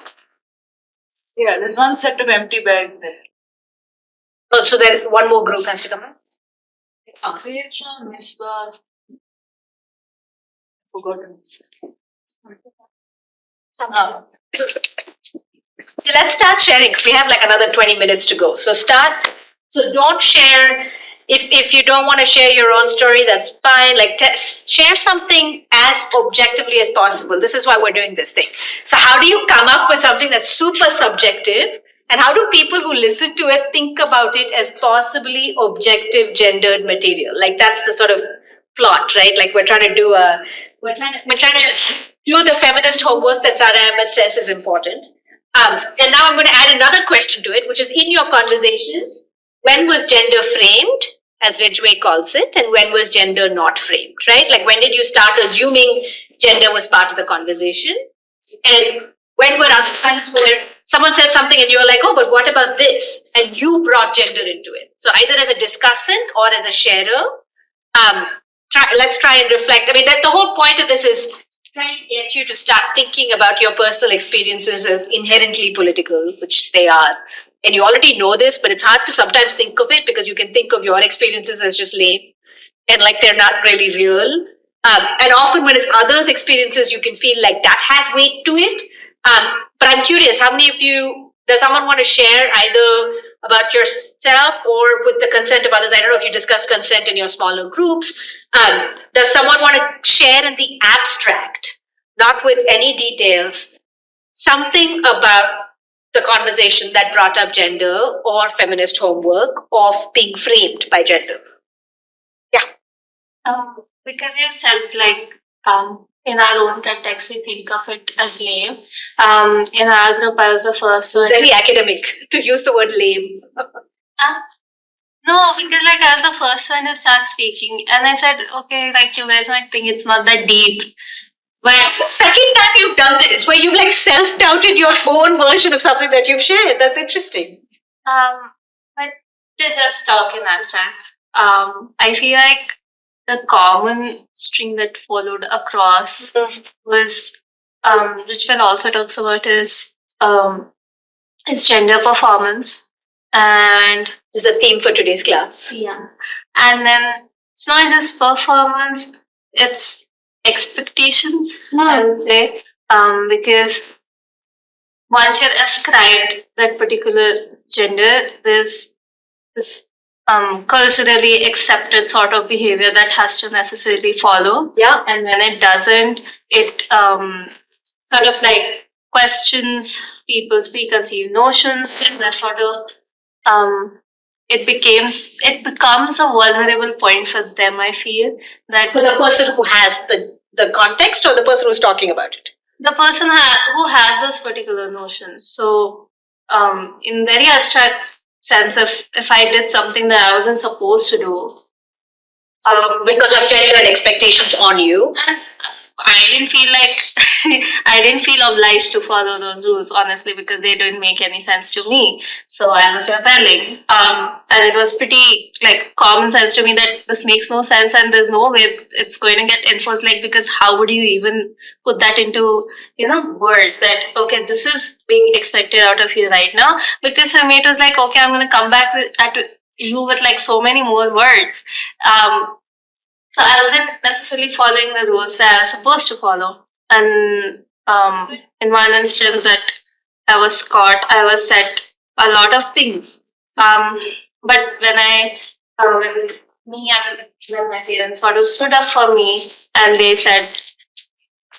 Yeah, there's one set of empty bags there. Oh, so then one more group has to come up. Priyaksha, Misbah. Forgotten. Okay, let's start sharing. We have like another 20 minutes to go. So don't share. If you don't want to share your own story, that's fine. Like share something as objectively as possible. This is why we're doing this thing. So how do you come up with something that's super subjective? And how do people who listen to it think about it as possibly objective gendered material? Like that's the sort of plot, right? Like we're trying to do the feminist homework that Sara Ahmed says is important. And now I'm going to add another question to it, which is in your conversations, when was gender framed, as Ridgway calls it, and when was gender not framed, right? Like when did you start assuming gender was part of the conversation? And when were other times where someone said something and you were like, oh, but what about this? And you brought gender into it. So either as a discussant or as a sharer, let's try and reflect. I mean, the whole point of this is trying to get you to start thinking about your personal experiences as inherently political, which they are. And you already know this, but it's hard to sometimes think of it because you can think of your experiences as just lame and like they're not really real. And often when it's others' experiences, you can feel like that has weight to it. But I'm curious, how many of you, does someone want to share either about yourself or with the consent of others? I don't know if you discuss consent in your smaller groups. Does someone want to share in the abstract, not with any details, something about the conversation that brought up gender or feminist homework of being framed by gender? Because you said like in our own context we think of it as lame. In our group I was the first one. Very academic to use the word lame. No, because like I was the first one to start speaking, and I said, okay, like you guys might think it's not that deep, but It's the second time you've done this, where you've like self-doubted your own version of something that you've shared. That's interesting. but to just talk in abstract, I feel like the common string that followed across was, Richmond also talks about is gender performance, and Is the theme for today's class. yeah, and then it's not just performance; it's expectations. I would say, because once you're ascribed that particular gender, there's this culturally accepted sort of behavior that has to necessarily follow. Yeah. And when it doesn't, it sort of like questions people's preconceived notions, and that sort of it becomes a vulnerable point for them. I feel that For the person who has the context or the person who's talking about it? the person who has those particular notions. So, in very abstract sense, if I did something that I wasn't supposed to do, Because of gender and expectations on you. I didn't feel like I didn't feel obliged to follow those rules, honestly, because they didn't make any sense to me. So I was rebelling, and it was pretty like common sense to me that this makes no sense, and there's no way it's going to get enforced. Like, because how would you even put that into words that okay, this is being expected out of you right now? Because for me, it was like okay, I'm going to come back at you with like so many more words. So I wasn't necessarily following the rules that I was supposed to follow. And in one instance that I was caught, I was said a lot of things. But when my parents sort of stood up for me and they said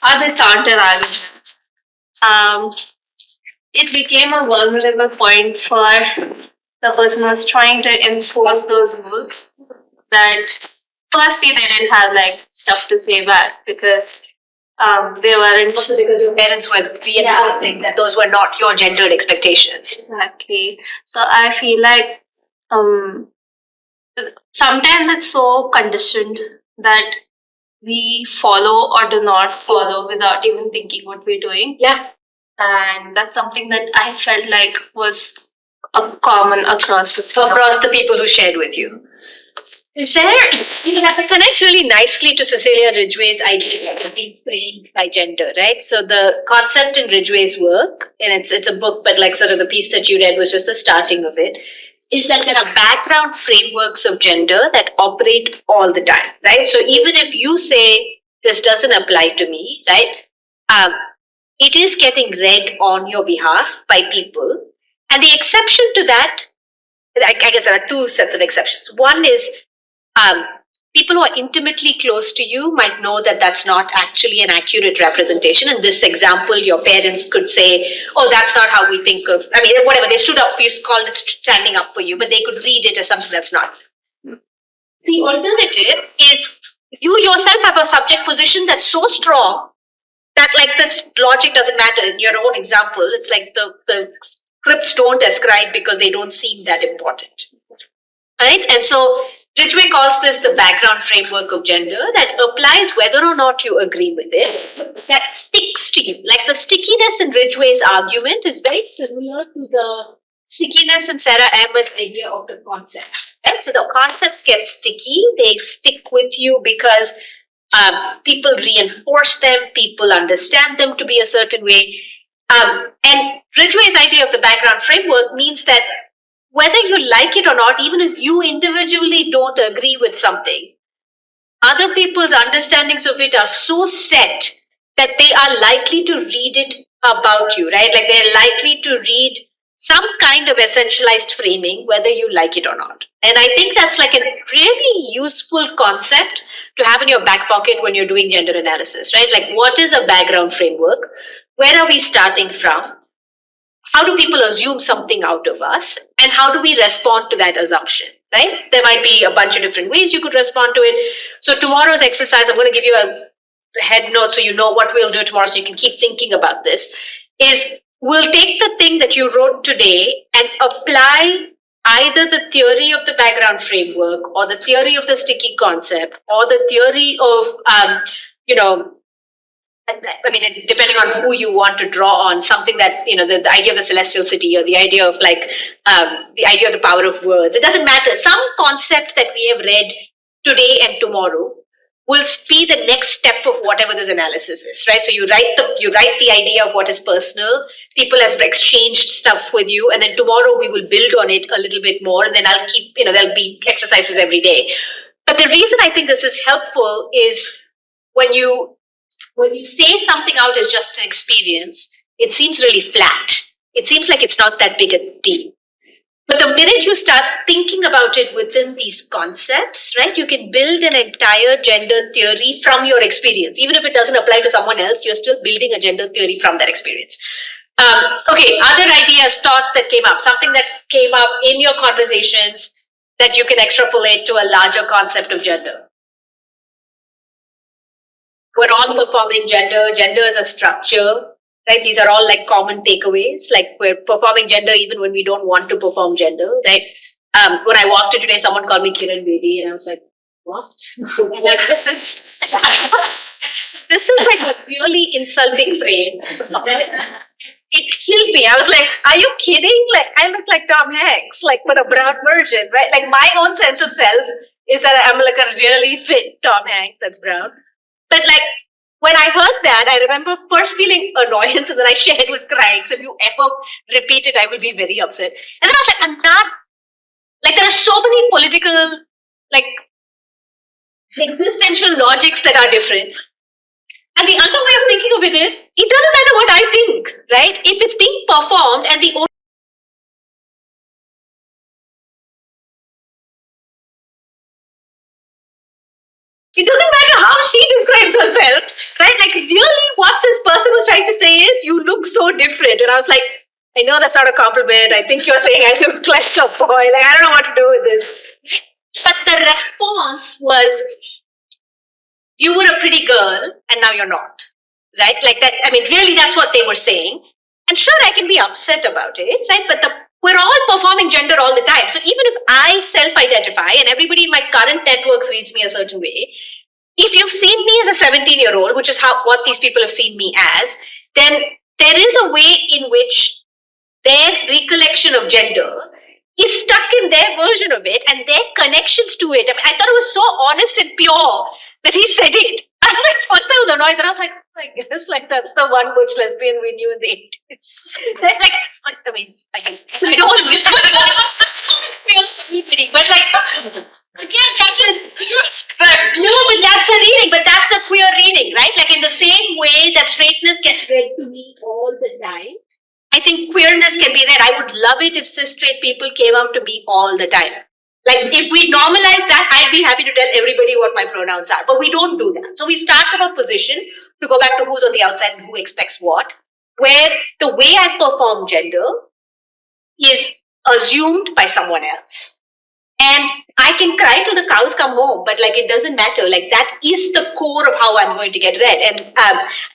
other counter arguments, it became a vulnerable point for the person who was trying to enforce those rules. That firstly, they didn't have like stuff to say back because they weren't. Also because your parents were reinforcing that those were not your gendered expectations. Exactly. So I feel like sometimes it's so conditioned that we follow or do not follow without even thinking what we're doing. Yeah. And that's something that I felt like was a common across the Across the people who shared with you. Is there, that connects really nicely to Cecilia Ridgway's idea of being framed by gender, right? So the concept in Ridgway's work, and it's a book, but like sort of the piece that you read was just the starting of it, is that there are background frameworks of gender that operate all the time, right? So even if you say this doesn't apply to me, right? It is getting read on your behalf by people. And the exception to that, I guess there are two sets of exceptions. One is people who are intimately close to you might know that that's not actually an accurate representation. In this example, your parents could say, oh, that's not how we think of, I mean, whatever, they stood up, you called it standing up for you, but they could read it as something that's not. The alternative is you yourself have a subject position that's so strong that like this logic doesn't matter. In your own example, it's like the scripts don't ascribe because they don't seem that important. Right? And so Ridgway calls this the background framework of gender that applies whether or not you agree with it, that sticks to you. Like the stickiness in Ridgway's argument is very similar to the stickiness in Sarah Ahmed's idea of the concept. Right? So the concepts get sticky, they stick with you because people reinforce them, people understand them to be a certain way. And Ridgway's idea of the background framework means that whether you like it or not, even if you individually don't agree with something, other people's understandings of it are so set that they are likely to read it about you, right? Like they're likely to read some kind of essentialized framing, whether you like it or not. And I think that's like a really useful concept to have in your back pocket when you're doing gender analysis, right? Like what is a background framework? Where are we starting from? How do people assume something out of us? And how do we respond to that assumption, right? There might be a bunch of different ways you could respond to it. So tomorrow's exercise, I'm going to give you a head note so you know what we'll do tomorrow so you can keep thinking about this, is we'll take the thing that you wrote today and apply either the theory of the background framework or the theory of the sticky concept or the theory of, I mean, depending on who you want to draw on, something that, the idea of the celestial city or the idea of like, the idea of the power of words. It doesn't matter. Some concept that we have read today and tomorrow will be the next step of whatever this analysis is, right? So you write the idea of what is personal. People have exchanged stuff with you, and then tomorrow we will build on it a little bit more, and then I'll keep, there'll be exercises every day. But the reason I think this is helpful is when you say something out as just an experience, it seems really flat. It seems like it's not that big a deal. But the minute you start thinking about it within these concepts, right, you can build an entire gender theory from your experience. Even if it doesn't apply to someone else, you're still building a gender theory from that experience. Okay, other ideas, thoughts that came up, something that came up in your conversations that you can extrapolate to a larger concept of gender. We're all performing gender. Gender is a structure, right? These are all like common takeaways. Like we're performing gender even when we don't want to perform gender, right? When I walked in today, someone called me Kiran Bedi, and I was like, what? Like, this is like a really insulting frame. It killed me. I was like, are you kidding? Like, I look like Tom Hanks, like, but a brown version, right? Like, my own sense of self is that I'm like a really fit Tom Hanks that's brown. But like, when I heard that, I remember first feeling annoyance and then I shared with crying. So if you ever repeat it, I will be very upset. And then I was like, I'm not, like there are so many political, like, existential logics that are different. And the other way of thinking of it is, it doesn't matter what I think, right? If it's being performed and the it doesn't matter how she describes herself, right? Like, really, what this person was trying to say is, you look so different. And I was like, I know that's not a compliment. I think you're saying I look like a boy. Like, I don't know what to do with this. But the response was, you were a pretty girl, and now you're not, right? Like that. I mean, really, that's what they were saying. And sure, I can be upset about it, right? But we're all performing gender all the time. So even if I self-identify and everybody in my current networks reads me a certain way, if you've seen me as a 17-year-old, which is what these people have seen me as, then there is a way in which their recollection of gender is stuck in their version of it and their connections to it. I mean, I thought it was so honest and pure that he said it. I was like, first I was annoyed, then I was like, I guess like that's the one butch lesbian we knew in the 80s. I mean, I guess I don't want to miss anybody, but like, again, that's just no, but that's a reading, but that's a queer reading, right? Like in the same way that straightness gets read to me all the time, I think queerness can be read. I would love it if cis straight people came up to me all the time. Like if we normalize that, I'd be happy to tell everybody what my pronouns are. But we don't do that. So we start from a position, to go back to who's on the outside and who expects what, where the way I perform gender is assumed by someone else. And I can cry till the cows come home, but like it doesn't matter. Like that is the core of how I'm going to get read. And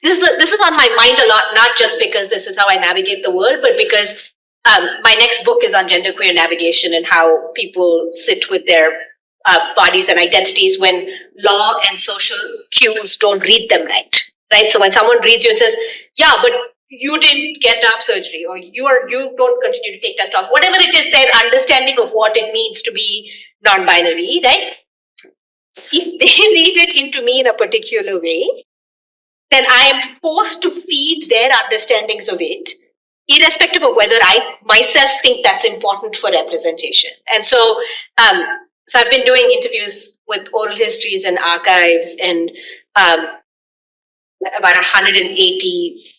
this is on my mind a lot, not just because this is how I navigate the world, but because my next book is on genderqueer navigation and how people sit with their bodies and identities when law and social cues don't read them right. Right. So when someone reads you and says, "Yeah, but you didn't get up surgery," or you don't continue to take testosterone, whatever it is, their understanding of what it means to be non-binary, right? If they read it into me in a particular way, then I am forced to feed their understandings of it, irrespective of whether I myself think that's important for representation. And so, so I've been doing interviews with oral histories and archives and about 180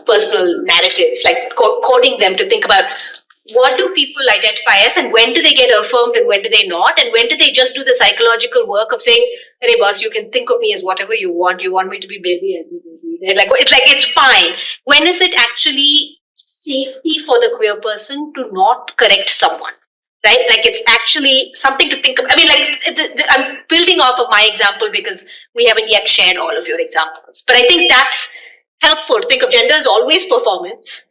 personal narratives, like quoting them to think about what do people identify as and when do they get affirmed and when do they not, and when do they just do the psychological work of saying, "Hey boss, you can think of me as whatever you want me to be baby and be baby." Like it's fine. When is it actually safety for the queer person to not correct someone? Right? Like it's actually something to think of. I mean, like I'm building off of my example because we haven't yet shared all of your examples. But I think that's helpful to think of gender as always performance.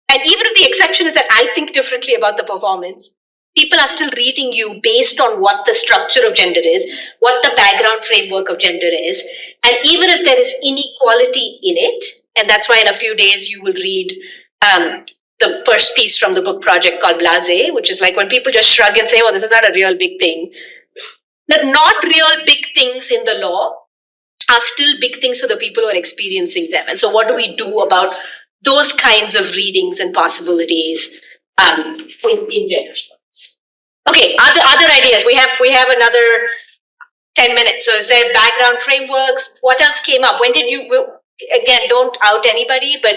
And even if the exception is that I think differently about the performance, people are still reading you based on what the structure of gender is, what the background framework of gender is. And even if there is inequality in it, and that's why in a few days you will read the first piece from the book project called Blase, which is like when people just shrug and say, "Oh, this is not a real big thing." The not real big things in the law are still big things for the people who are experiencing them. And so what do we do about those kinds of readings and possibilities in gender studies? Okay, other ideas. We have another 10 minutes. So is there background frameworks? What else came up? When did you, again, don't out anybody, but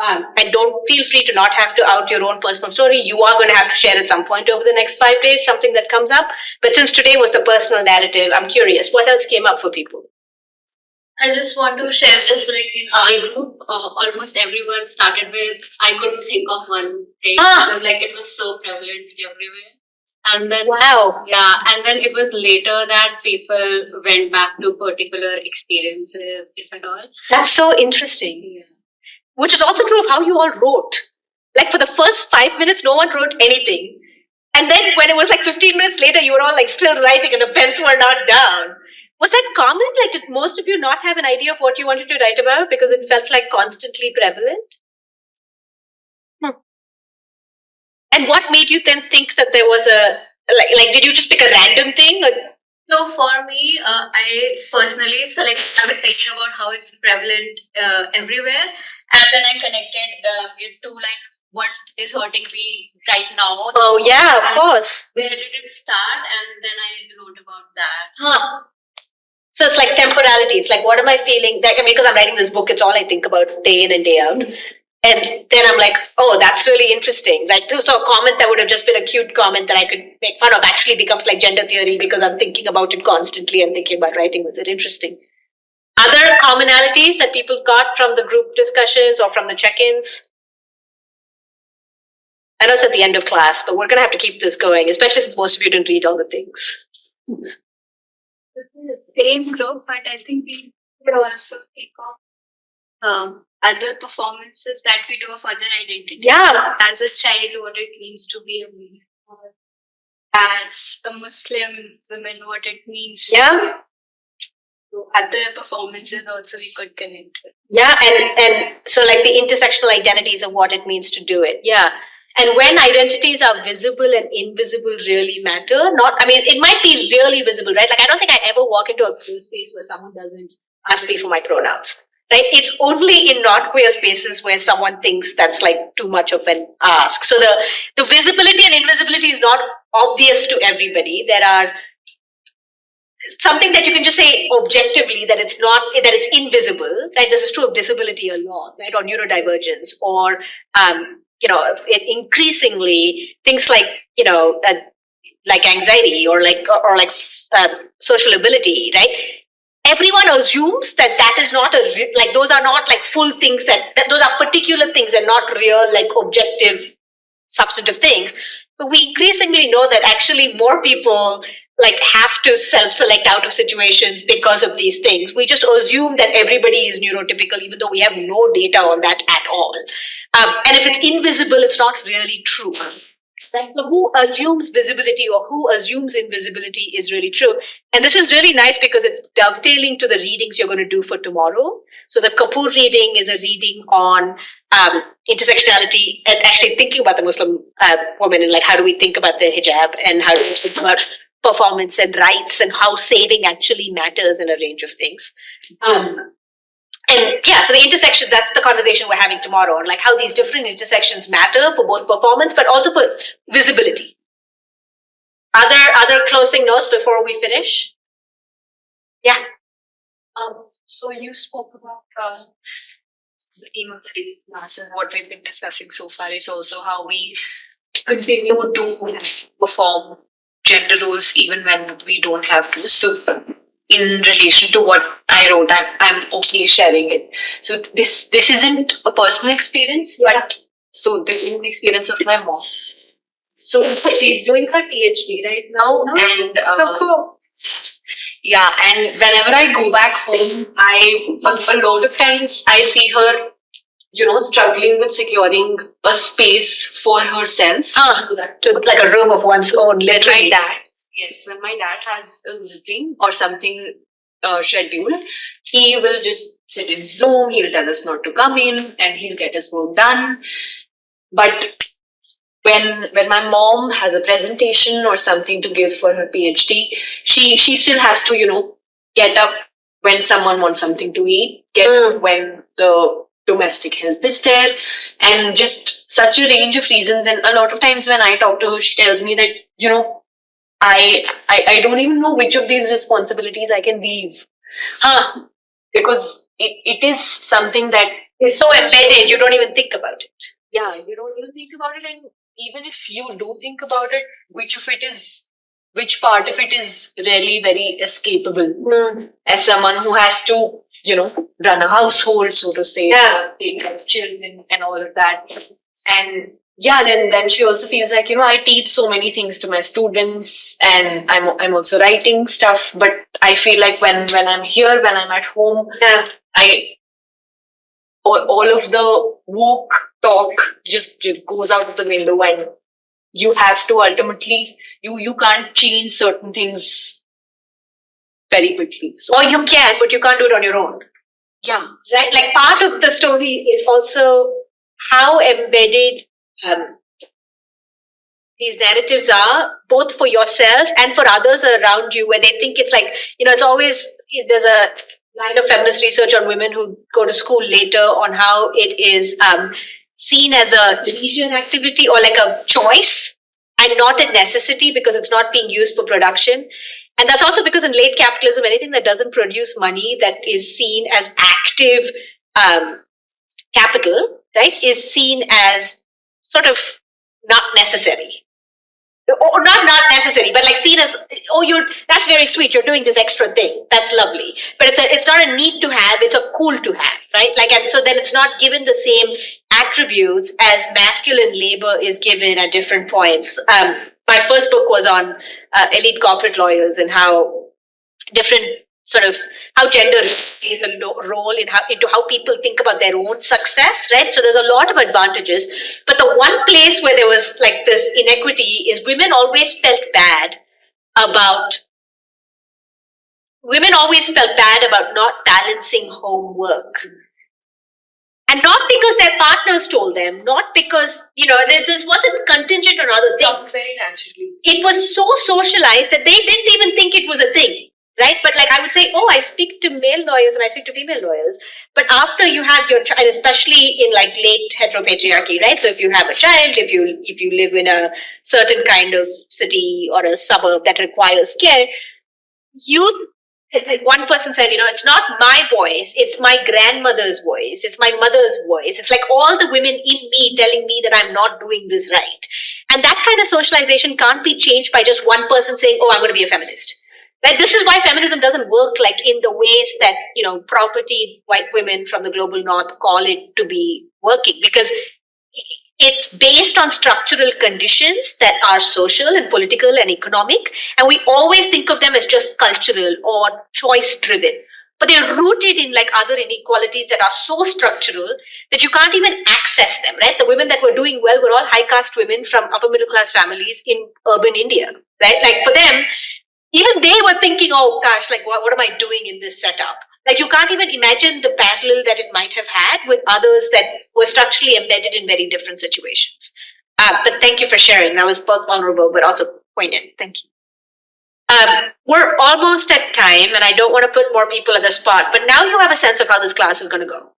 and don't feel free to not have to out your own personal story. You are going to have to share at some point over the next 5 days something that comes up. But since today was the personal narrative, I'm curious, what else came up for people? I just want to share this, like in our group, almost everyone started with, I couldn't think of one thing. Because, like it was so prevalent everywhere. And then, wow. Yeah, and then it was later that people went back to particular experiences, if at all. That's so interesting. Yeah. Which is also true of how you all wrote. Like for the first 5 minutes, no one wrote anything. And then when it was like 15 minutes later, you were all like still writing and the pens were not down. Was that common? Like did most of you not have an idea of what you wanted to write about because it felt like constantly prevalent? And what made you then think that there was a, like did you just pick a random thing? Or? So for me, I personally, so like I was thinking about how it's prevalent everywhere, and then I connected it to like what is hurting me right now. Oh yeah, of course. Where did it start? And then I wrote about that. Huh. So it's like temporality. It's like, what am I feeling? Like, I mean, because I'm writing this book, it's all I think about day in and day out. And then I'm like, oh, that's really interesting. Like, so a comment that would have just been a cute comment that I could make fun of actually becomes like gender theory because I'm thinking about it constantly and thinking about writing with it. Interesting. Other commonalities that people got from the group discussions or from the check-ins? I know it's at the end of class, but we're going to have to keep this going, especially since most of you didn't read all the things. The same group, but I think we could also take off other performances that we do of other identities. Yeah. As a child, what it means to be a woman. As a Muslim woman, what it means to Yeah. other performances also we could connect with. Yeah, and so like the intersectional identities of what it means to do it. Yeah. And when identities are visible and invisible really matter, it might be really visible, right? Like, I don't think I ever walk into a queer space where someone doesn't ask me for my pronouns, right? It's only in not queer spaces where someone thinks that's like too much of an ask. So the visibility and invisibility is not obvious to everybody. There are something that you can just say objectively that it's invisible, right? This is true of disability a lot, right? Or neurodivergence, or increasingly things like like anxiety or social ability, right? Everyone assumes that is not like those are not like full things that those are particular things and not real like objective substantive things. But we increasingly know that actually more people like have to self-select out of situations because of these things. We just assume that everybody is neurotypical, even though we have no data on that at all. And if it's invisible, it's not really true. Right? So who assumes visibility or who assumes invisibility is really true. And this is really nice because it's dovetailing to the readings you're going to do for tomorrow. So the Kapoor reading is a reading on intersectionality and actually thinking about the Muslim woman and like how do we think about the hijab and how do we think about performance and rights and how saving actually matters in a range of things. And yeah, so the intersections, that's the conversation we're having tomorrow on like how these different intersections matter for both performance but also for visibility. Other closing notes before we finish? Yeah. So you spoke about the aim of today's class, and what we've been discussing so far is also how we continue to perform gender roles even when we don't have to. So in relation to what I wrote, I'm okay sharing it. So this isn't a personal experience, but so this is the experience of my mom. So she's doing her PhD right now, and so cool. Yeah, and whenever I go back home, a lot of times I see her, struggling with securing a space for herself. To like a room of one's own, literally. Yes, when my dad has a meeting or something scheduled, he will just sit in Zoom, he'll tell us not to come in, and he'll get his work done. But when my mom has a presentation or something to give for her PhD, she still has to, get up when someone wants something to eat, get up when the domestic help is there, and just such a range of reasons. And a lot of times when I talk to her, she tells me that, I don't even know which of these responsibilities I can leave. Because it is something that is so embedded, you don't even think about it. Yeah, you don't even think about it, and even if you do think about it, which part of it is really very escapable as someone who has to, run a household, so to say, take care of children and all of that. And yeah, then she also feels like, I teach so many things to my students and I'm also writing stuff, but I feel like when I'm here, when I'm at home, all of the woke talk just goes out of the window, and you have to ultimately, you can't change certain things very quickly. So, or you can, but you can't do it on your own. Yeah. Right? Like part of the story is also how embedded these narratives are, both for yourself and for others around you, where they think it's like, it's always, there's a line of feminist research on women who go to school later on how it is seen as a leisure activity or like a choice and not a necessity because it's not being used for production. And that's also because in late capitalism, anything that doesn't produce money that is seen as active capital, right, is seen as sort of not necessary. Or not necessary, but like seen as, that's very sweet, you're doing this extra thing, that's lovely. But it's not a need to have, it's a cool to have, right? Like, and so then it's not given the same attributes as masculine labor is given at different points. My first book was on elite corporate lawyers and how different sort of how gender plays a role into how people think about their own success, right? So there's a lot of advantages, but the one place where there was like this inequity is women always felt bad about not balancing homework. And not because their partners told them, not because, this wasn't contingent on other things. Very naturally. It was so socialized that they didn't even think it was a thing, right? But like I would say, oh, I speak to male lawyers and I speak to female lawyers. But after you have your child, especially in like late heteropatriarchy, right? So if you have a child, if you live in a certain kind of city or a suburb that requires care, like one person said, it's not my voice, it's my grandmother's voice, it's my mother's voice. It's like all the women in me telling me that I'm not doing this right. And that kind of socialization can't be changed by just one person saying, oh, I'm going to be a feminist. Right? This is why feminism doesn't work like in the ways that, property white women from the global north call it to be working, because it's based on structural conditions that are social and political and economic, and we always think of them as just cultural or choice driven. But they're rooted in like other inequalities that are so structural that you can't even access them, right? The women that were doing well were all high caste women from upper middle class families in urban India, right? Like for them, even they were thinking, oh gosh, like what am I doing in this setup? Like you can't even imagine the parallel that it might have had with others that were structurally embedded in very different situations. But thank you for sharing. That was both vulnerable but also poignant. Thank you. We're almost at time, and I don't want to put more people on the spot, but now you have a sense of how this class is going to go.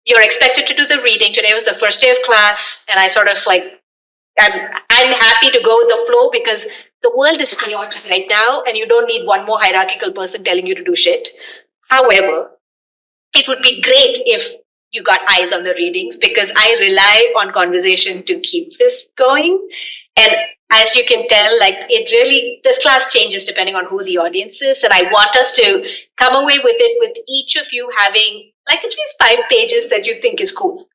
You're expected to do the reading. Today was the first day of class, and I sort of like, I'm happy to go with the flow because the world is chaotic right now, and you don't need one more hierarchical person telling you to do shit. However, it would be great if you got eyes on the readings because I rely on conversation to keep this going. And as you can tell, like this class changes depending on who the audience is. And I want us to come away with it with each of you having like at least 5 pages that you think is cool.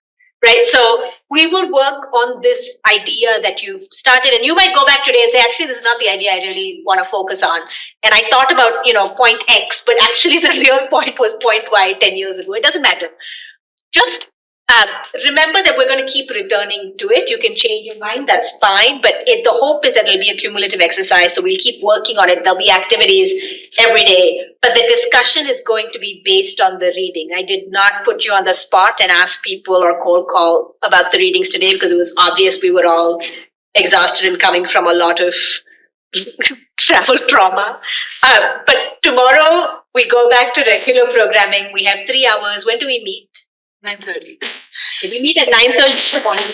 Right, so we will work on this idea that you've started, and you might go back today and say, actually, this is not the idea I really want to focus on. And I thought about, point X, but actually the real point was point Y 10 years ago. It doesn't matter. Just remember that we're going to keep returning to it. You can change your mind, that's fine. But the hope is that it'll be a cumulative exercise. So we'll keep working on it. There'll be activities every day. But the discussion is going to be based on the reading. I did not put you on the spot and ask people or cold call about the readings today because it was obvious we were all exhausted and coming from a lot of travel trauma. But tomorrow we go back to regular programming. We have 3 hours. When do we meet? 9:30. We meet at 9:30 in the morning.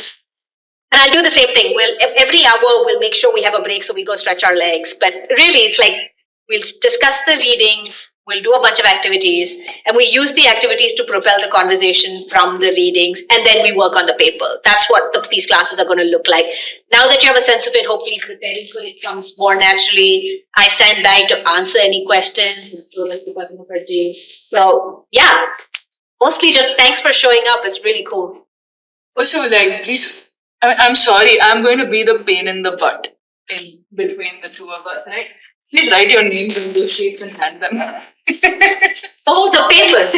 And I'll do the same thing. Every hour we'll make sure we have a break so we go stretch our legs. But really it's like we'll discuss the readings, we'll do a bunch of activities, and we use the activities to propel the conversation from the readings, and then we work on the paper. That's what these classes are going to look like. Now that you have a sense of it, hopefully preparing for it comes more naturally. I stand by to answer any questions, and so like Upasana Mukherjee. So yeah. Mostly just thanks for showing up. It's really cool. Also, like, please, I'm sorry, I'm going to be the pain in the butt in between the two of us, right? Please write your names on those sheets and hand them. Oh, the papers.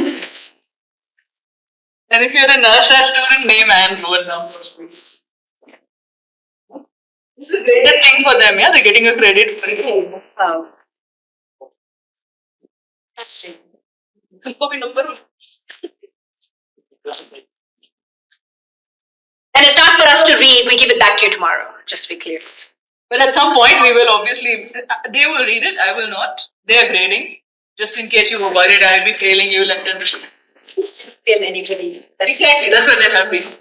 And if you're a nurse student, name and roll numbers, please. This is a greater thing for them, yeah? They're getting a credit for it. Wow. And it's not for us to read, we give it back to you tomorrow, just to be clear. But at some point, we will obviously, they will read it, I will not. They are grading. Just in case you were worried I'll be failing you left and right. Fail anybody. Exactly, that's what they have been.